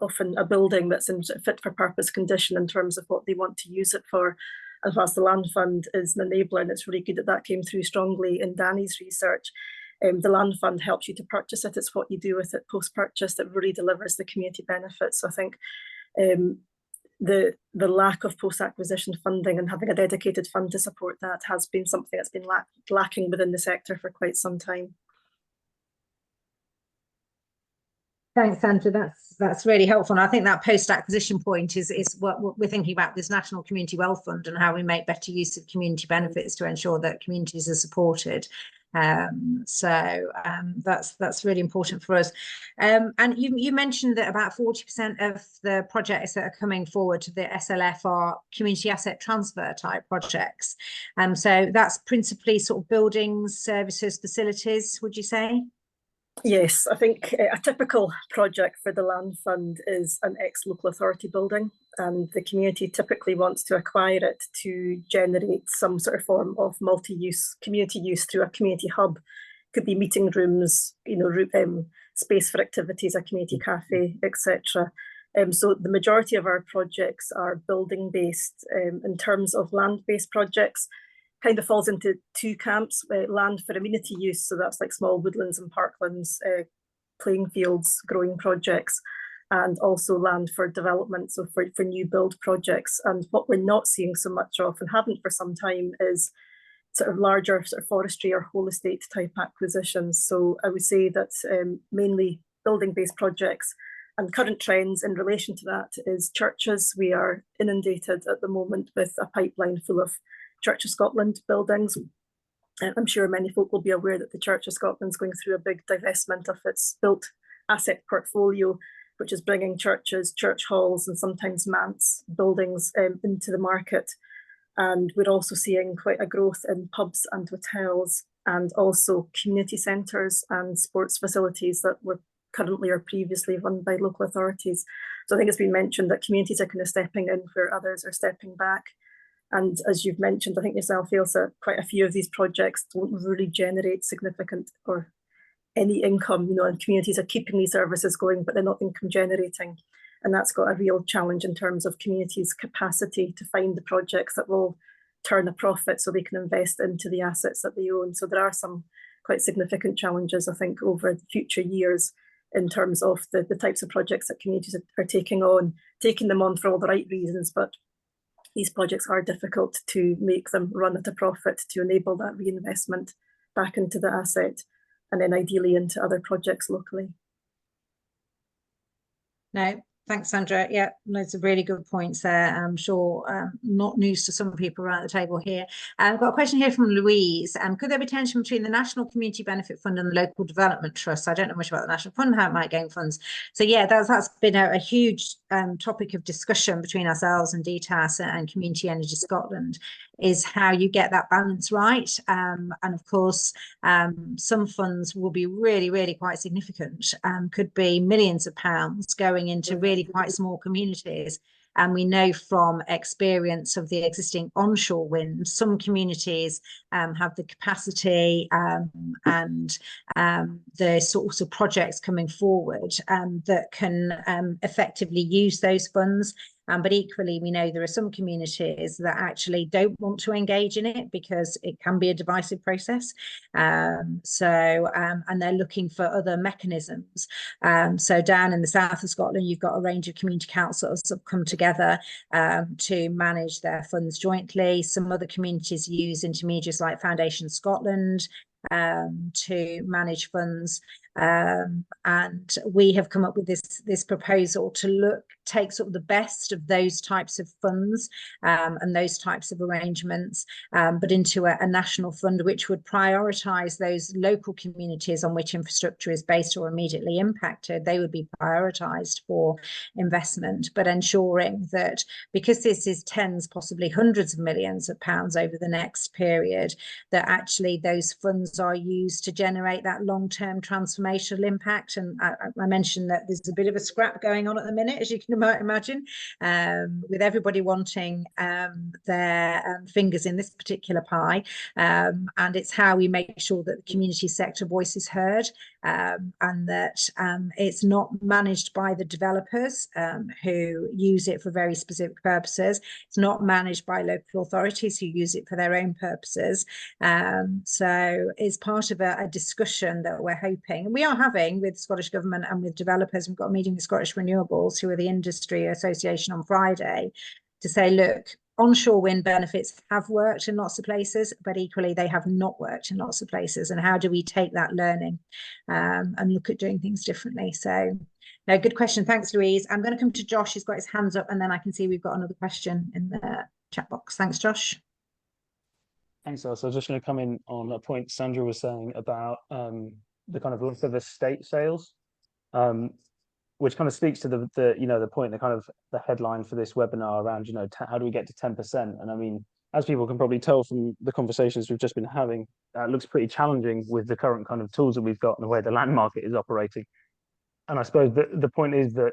[SPEAKER 7] often a building that's in fit for purpose condition in terms of what they want to use it for. And whilst the land fund is an enabler, and it's really good that came through strongly in Dani's research, the land fund helps you to purchase it. It's what you do with it post-purchase that really delivers the community benefits. So I think the lack of post-acquisition funding and having a dedicated fund to support that has been something that's been lacking within the sector for quite some time.
[SPEAKER 1] Thanks, Sandra. That's really helpful. And I think that post-acquisition point is what we're thinking about this National Community Wealth Fund and how we make better use of community benefits to ensure that communities are supported. So that's really important for us. And you mentioned that about 40% of the projects that are coming forward to the SLF are community asset transfer type projects. So that's principally sort of buildings, services, facilities, would you say?
[SPEAKER 7] Yes, I think a typical project for the land fund is an ex-local authority building, and the community typically wants to acquire it to generate some sort of form of multi-use community use through a community hub. Could be meeting rooms, you know, space for activities, a community cafe, etc. So the majority of our projects are building-based. In terms of land-based projects, kind of falls into two camps: land for amenity use, so that's like small woodlands and parklands, playing fields, growing projects, and also land for development, so for new build projects. And what we're not seeing so much of, and haven't for some time, is sort of larger sort of forestry or whole estate type acquisitions. So I would say that mainly building-based projects. And current trends in relation to that is churches. We are inundated at the moment with a pipeline full of Church of Scotland buildings. I'm sure many folk will be aware that the Church of Scotland is going through a big divestment of its built asset portfolio, which is bringing churches, church halls, and sometimes manse buildings into the market. And we're also seeing quite a growth in pubs and hotels, and also community centres and sports facilities that were currently or previously run by local authorities. So I think it's been mentioned that communities are kind of stepping in where others are stepping back. And as you've mentioned, I think yourself, Ailsa, quite a few of these projects don't really generate significant or any income, and communities are keeping these services going, but they're not income generating. And that's got a real challenge in terms of communities' capacity to find the projects that will turn a profit so they can invest into the assets that they own. So there are some quite significant challenges, I think, over future years in terms of the types of projects that communities are taking them on for all the right reasons, but these projects are difficult to make them run at a profit to enable that reinvestment back into the asset and then ideally into other projects locally.
[SPEAKER 1] No, thanks, Sandra. Yeah, loads of really good points there. I'm sure not news to some people around the table here. I've got a question here from Louise. Could there be tension between the National Community Benefit Fund and the Local Development Trust? I don't know much about the National Fund, how it might gain funds. So yeah, that's been a huge topic of discussion between ourselves and DTAS and Community Energy Scotland, is how you get that balance right. And of course, some funds will be really, really quite significant, could be millions of pounds going into really quite small communities. And we know from experience of the existing onshore wind, some communities have the capacity and the sorts of projects coming forward that can effectively use those funds. But equally, we know there are some communities that actually don't want to engage in it because it can be a divisive process. And they're looking for other mechanisms. So down in the south of Scotland, you've got a range of community councils that have come together to manage their funds jointly. Some other communities use intermediaries like Foundation Scotland to manage funds. And we have come up with this proposal to take sort of the best of those types of funds and those types of arrangements, but into a national fund which would prioritise those local communities on which infrastructure is based or immediately impacted. They would be prioritised for investment, but ensuring that because this is tens, possibly hundreds of millions of pounds over the next period, that actually those funds are used to generate that long-term transformational impact. And I mentioned that there's a bit of a scrap going on at the minute, as you can imagine, with everybody wanting their fingers in this particular pie. And it's how we make sure that the community sector voice is heard, and that it's not managed by the developers who use it for very specific purposes. It's not managed by local authorities who use it for their own purposes. So it's part of a discussion that we're hoping, and we are having with Scottish Government and with developers. We've got a meeting with Scottish Renewables, who are the industry association, on Friday, to say, look, onshore wind benefits have worked in lots of places, but equally they have not worked in lots of places. And how do we take that learning and look at doing things differently? So no, good question. Thanks, Louise. I'm going to come to Josh. He's got his hands up, and then I can see we've got another question in the chat box. Thanks, Josh.
[SPEAKER 4] Thanks, Ailsa. I was just going to come in on a point Sandra was saying about the kind of look of estate sales, which kind of speaks to the point, the kind of the headline for this webinar around, how do we get to 10%? And I mean, as people can probably tell from the conversations we've just been having, it looks pretty challenging with the current kind of tools that we've got and the way the land market is operating. And I suppose the point is that,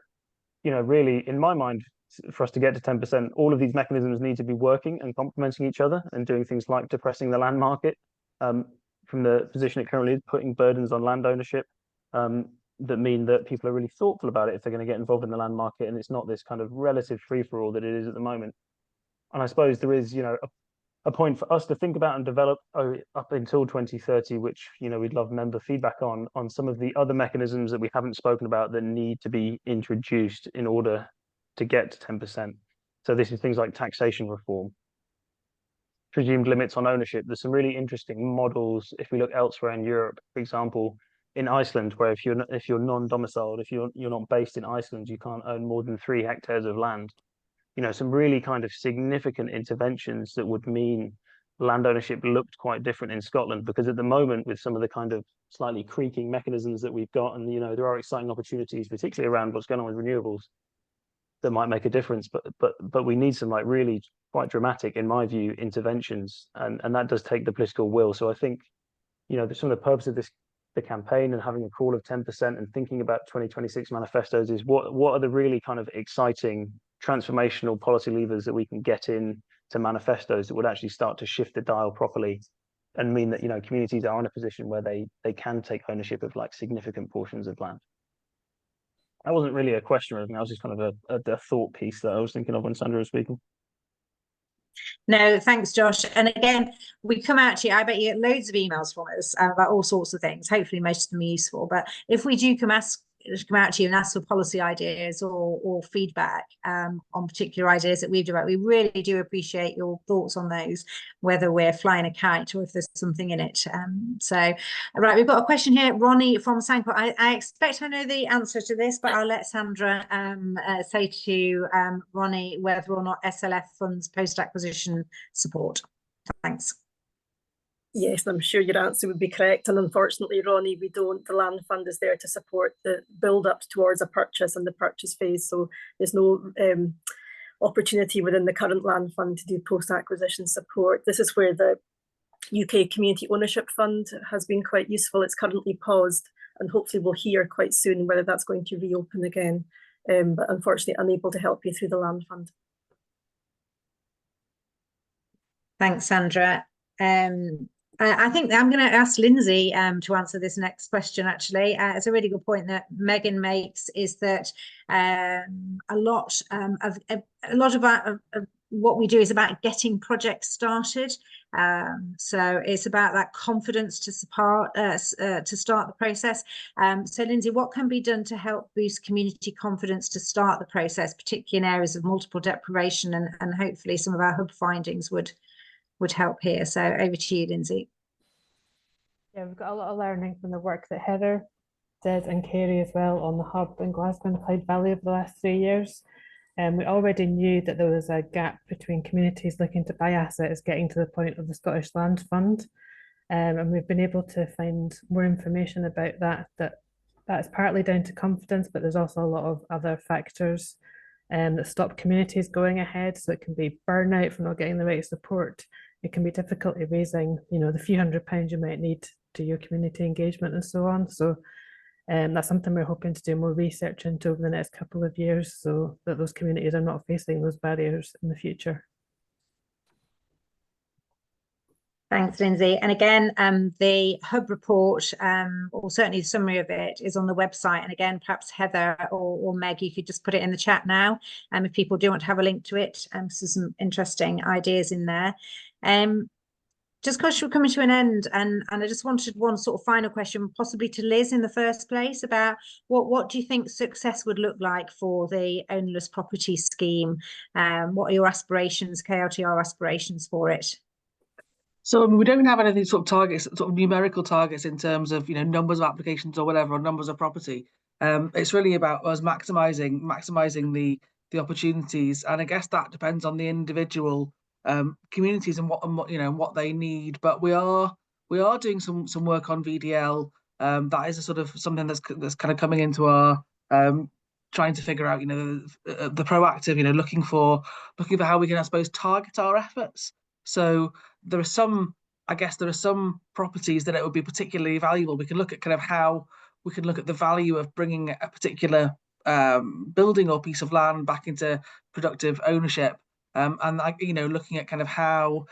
[SPEAKER 4] really, in my mind, for us to get to 10%, all of these mechanisms need to be working and complementing each other and doing things like depressing the land market from the position it currently is, putting burdens on land ownership that mean that people are really thoughtful about it if they're going to get involved in the land market, and it's not this kind of relative free-for-all that it is at the moment. And I suppose there is, a point for us to think about and develop up until 2030, which, we'd love member feedback on some of the other mechanisms that we haven't spoken about that need to be introduced in order to get to 10%. So this is things like taxation reform, presumed limits on ownership. There's some really interesting models if we look elsewhere in Europe, for example, in Iceland, where if you're non-domiciled, if you're not based in Iceland, you can't own more than 3 hectares of land. Some really kind of significant interventions that would mean land ownership looked quite different in Scotland, because at the moment, with some of the kind of slightly creaking mechanisms that we've got, and there are exciting opportunities, particularly around what's going on with renewables, that might make a difference, but we need some really quite dramatic, in my view, interventions, and that does take the political will. So I think some of the purpose of this the campaign and having a call of 10% and thinking about 2026 manifestos is what are the really kind of exciting transformational policy levers that we can get in to manifestos that would actually start to shift the dial properly and mean that, you know, communities are in a position where they can take ownership of like significant portions of land. That wasn't really a question or anything. That was just kind of a thought piece that I was thinking of when Sandra was speaking.
[SPEAKER 1] No, thanks, Josh. And again, we come out to you. I bet you get loads of emails from us about all sorts of things. Hopefully, most of them are useful. But if we do come out to you and ask for policy ideas or feedback on particular ideas that we've developed, we really do appreciate your thoughts on those, whether we're flying a kite or if there's something in it. So, right, we've got a question here, Ronnie from Sanko. I expect I know the answer to this, but I'll let Sandra say to Ronnie whether or not SLF funds post-acquisition support. Thanks.
[SPEAKER 7] Yes, I'm sure your answer would be correct. And unfortunately, Ronnie, we don't. The land fund is there to support the build-up towards a purchase and the purchase phase. So there's no opportunity within the current land fund to do post-acquisition support. This is where the UK Community Ownership Fund has been quite useful. It's currently paused, and hopefully we'll hear quite soon whether that's going to reopen again. But unfortunately, unable to help you through the land fund.
[SPEAKER 1] Thanks, Sandra. I think I'm going to ask Lindsay to answer this next question, actually. It's a really good point that Megan makes, is that a lot of what we do is about getting projects started. So it's about that confidence to start the process. So Lindsay, what can be done to help boost community confidence to start the process, particularly in areas of multiple deprivation, and hopefully some of our hub findings would help here. So over to you, Lindsay.
[SPEAKER 3] Yeah, we've got a lot of learning from the work that Heather did and Kerry as well on the hub in Glasgow and Clyde Valley over the last 3 years. We already knew that there was a gap between communities looking to buy assets getting to the point of the Scottish Land Fund. And we've been able to find more information about that's partly down to confidence, but there's also a lot of other factors that stop communities going ahead. So it can be burnout from not getting the right support. It can be difficulty raising, you know, the few £100s you might need to your community engagement and so on. So that's something we're hoping to do more research into over the next couple of years, so that those communities are not facing those barriers in the future.
[SPEAKER 1] Thanks, Lindsay. And again, the hub report, or certainly the summary of it, is on the website. And again, perhaps Heather or Meg, you could just put it in the chat now, if people do want to have a link to it. So some interesting ideas in there. Just because we're coming to an end, and I just wanted one sort of final question, possibly to Liz in the first place, about what do you think success would look like for the ownerless property scheme? What are your aspirations, KLTR aspirations for it?
[SPEAKER 5] So we don't have anything sort of targets, sort of numerical targets in terms of, you know, numbers of applications or whatever, or numbers of property. It's really about us maximising the opportunities, and I guess that depends on the individual communities and what you know, what they need. But we are doing some work on VDL. That is a sort of something that's kind of coming into our trying to figure out, you know, the proactive, you know, looking for how we can, I suppose, target our efforts. So there are some properties that it would be particularly valuable. We can look at kind of how we can look at the value of bringing a particular building or piece of land back into productive ownership, and you know, looking at kind of how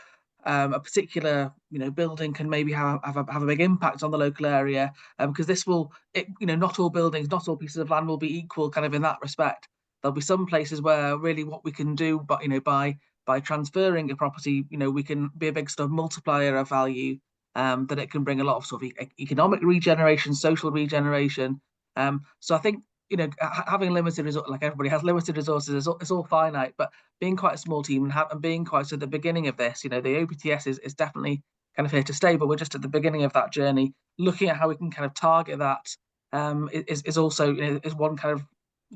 [SPEAKER 5] a particular, you know, building can maybe have a big impact on the local area, because this will, you know, not all buildings, not all pieces of land will be equal kind of in that respect. There'll be some places where really what we can do, but you know, by transferring a property, you know, we can be a big sort of multiplier of value, that it can bring a lot of sort of economic regeneration, social regeneration. So I think, you know, having limited resources, like everybody has limited resources, it's all finite, but being quite a small team and being quite at the beginning of this, you know, the OPTS is definitely kind of here to stay, but we're just at the beginning of that journey. Looking at how we can kind of target that is also, you know, is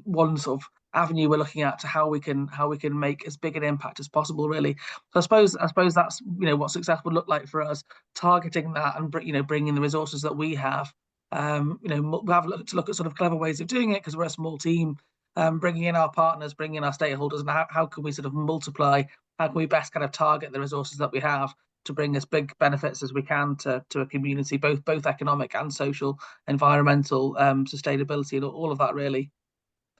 [SPEAKER 5] one sort of avenue we're looking at to how we can make as big an impact as possible, really. So I suppose that's, you know, what success would look like for us, targeting that and, you know, bringing the resources that we have. You know, we'll have to look at sort of clever ways of doing it because we're a small team, bringing in our partners, bringing in our stakeholders, and how can we sort of multiply, how can we best kind of target the resources that we have. bring as big benefits as we can to a community, both economic and social, environmental, sustainability, and all of that. Really,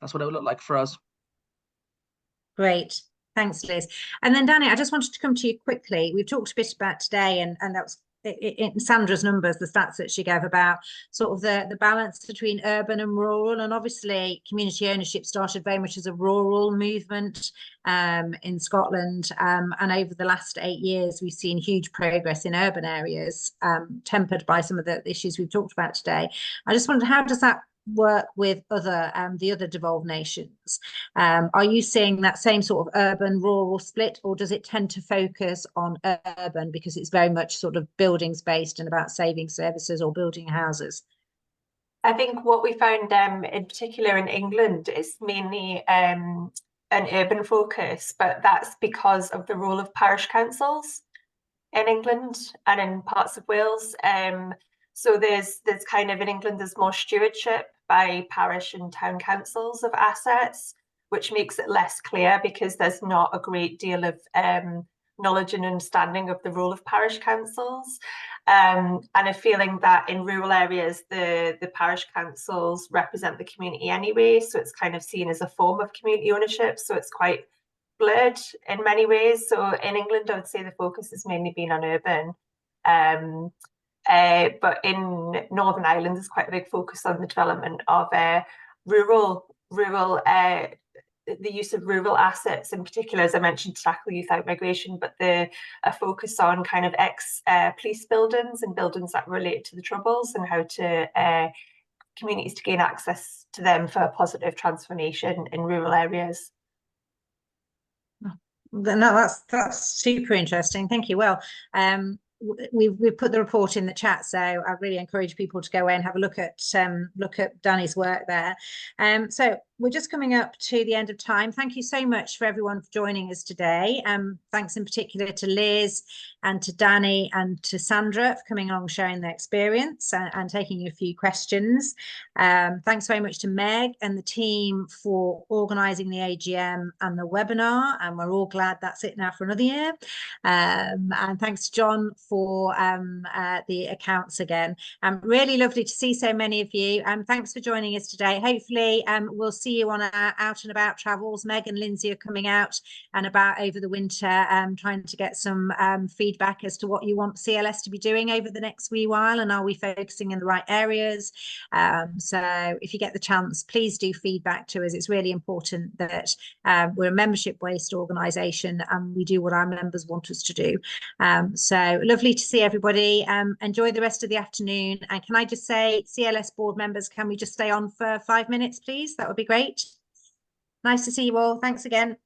[SPEAKER 5] that's what it would look like for us.
[SPEAKER 1] Great. Thanks, Liz. And then Dani, I just wanted to come to you quickly. We've talked a bit about today, and that was in Sandra's numbers, the stats that she gave about sort of the balance between urban and rural. And obviously community ownership started very much as a rural movement in Scotland. And over the last 8 years, we've seen huge progress in urban areas, tempered by some of the issues we've talked about today. I just wondered, how does that work with the other devolved nations? Are you seeing that same sort of urban rural split, or does it tend to focus on urban because it's very much sort of buildings based and about saving services or building houses?
[SPEAKER 6] I think what we found in particular in England is mainly an urban focus, but that's because of the role of parish councils in England and in parts of Wales. So there's kind of, in England, there's more stewardship by parish and town councils of assets, which makes it less clear because there's not a great deal of knowledge and understanding of the role of parish councils. And a feeling that in rural areas, the parish councils represent the community anyway. So it's kind of seen as a form of community ownership. So it's quite blurred in many ways. So in England, I would say the focus has mainly been on urban. But in Northern Ireland, there's quite a big focus on the development of the use of rural assets, in particular, as I mentioned, to tackle youth out-migration, but a focus on kind of ex-police buildings and buildings that relate to the Troubles, and how to communities to gain access to them for a positive transformation in rural areas.
[SPEAKER 1] No, that's super interesting. Thank you. Well, we've put the report in the chat, so I really encourage people to go in and have a look at Dani's work there. So we're just coming up to the end of time. Thank you so much for everyone for joining us today. Thanks in particular to Liz and to Dani and to Sandra for coming along, sharing their experience and taking a few questions. Thanks very much to Meg and the team for organising the AGM and the webinar, and we're all glad that's it now for another year. And thanks to John for the accounts again. Really lovely to see so many of you. Thanks for joining us today. Hopefully we'll see you on our out and about travels. Meg and Lindsay are coming out and about over the winter, trying to get some feedback as to what you want CLS to be doing over the next wee while, and are we focusing in the right areas. So if you get the chance, please do feedback to us. It's really important that we're a membership based organisation and we do what our members want us to do. So lovely to see everybody. Enjoy the rest of the afternoon, and can I just say, CLS board members, can we just stay on for 5 minutes please? That would be great. Nice to see you all. Thanks again.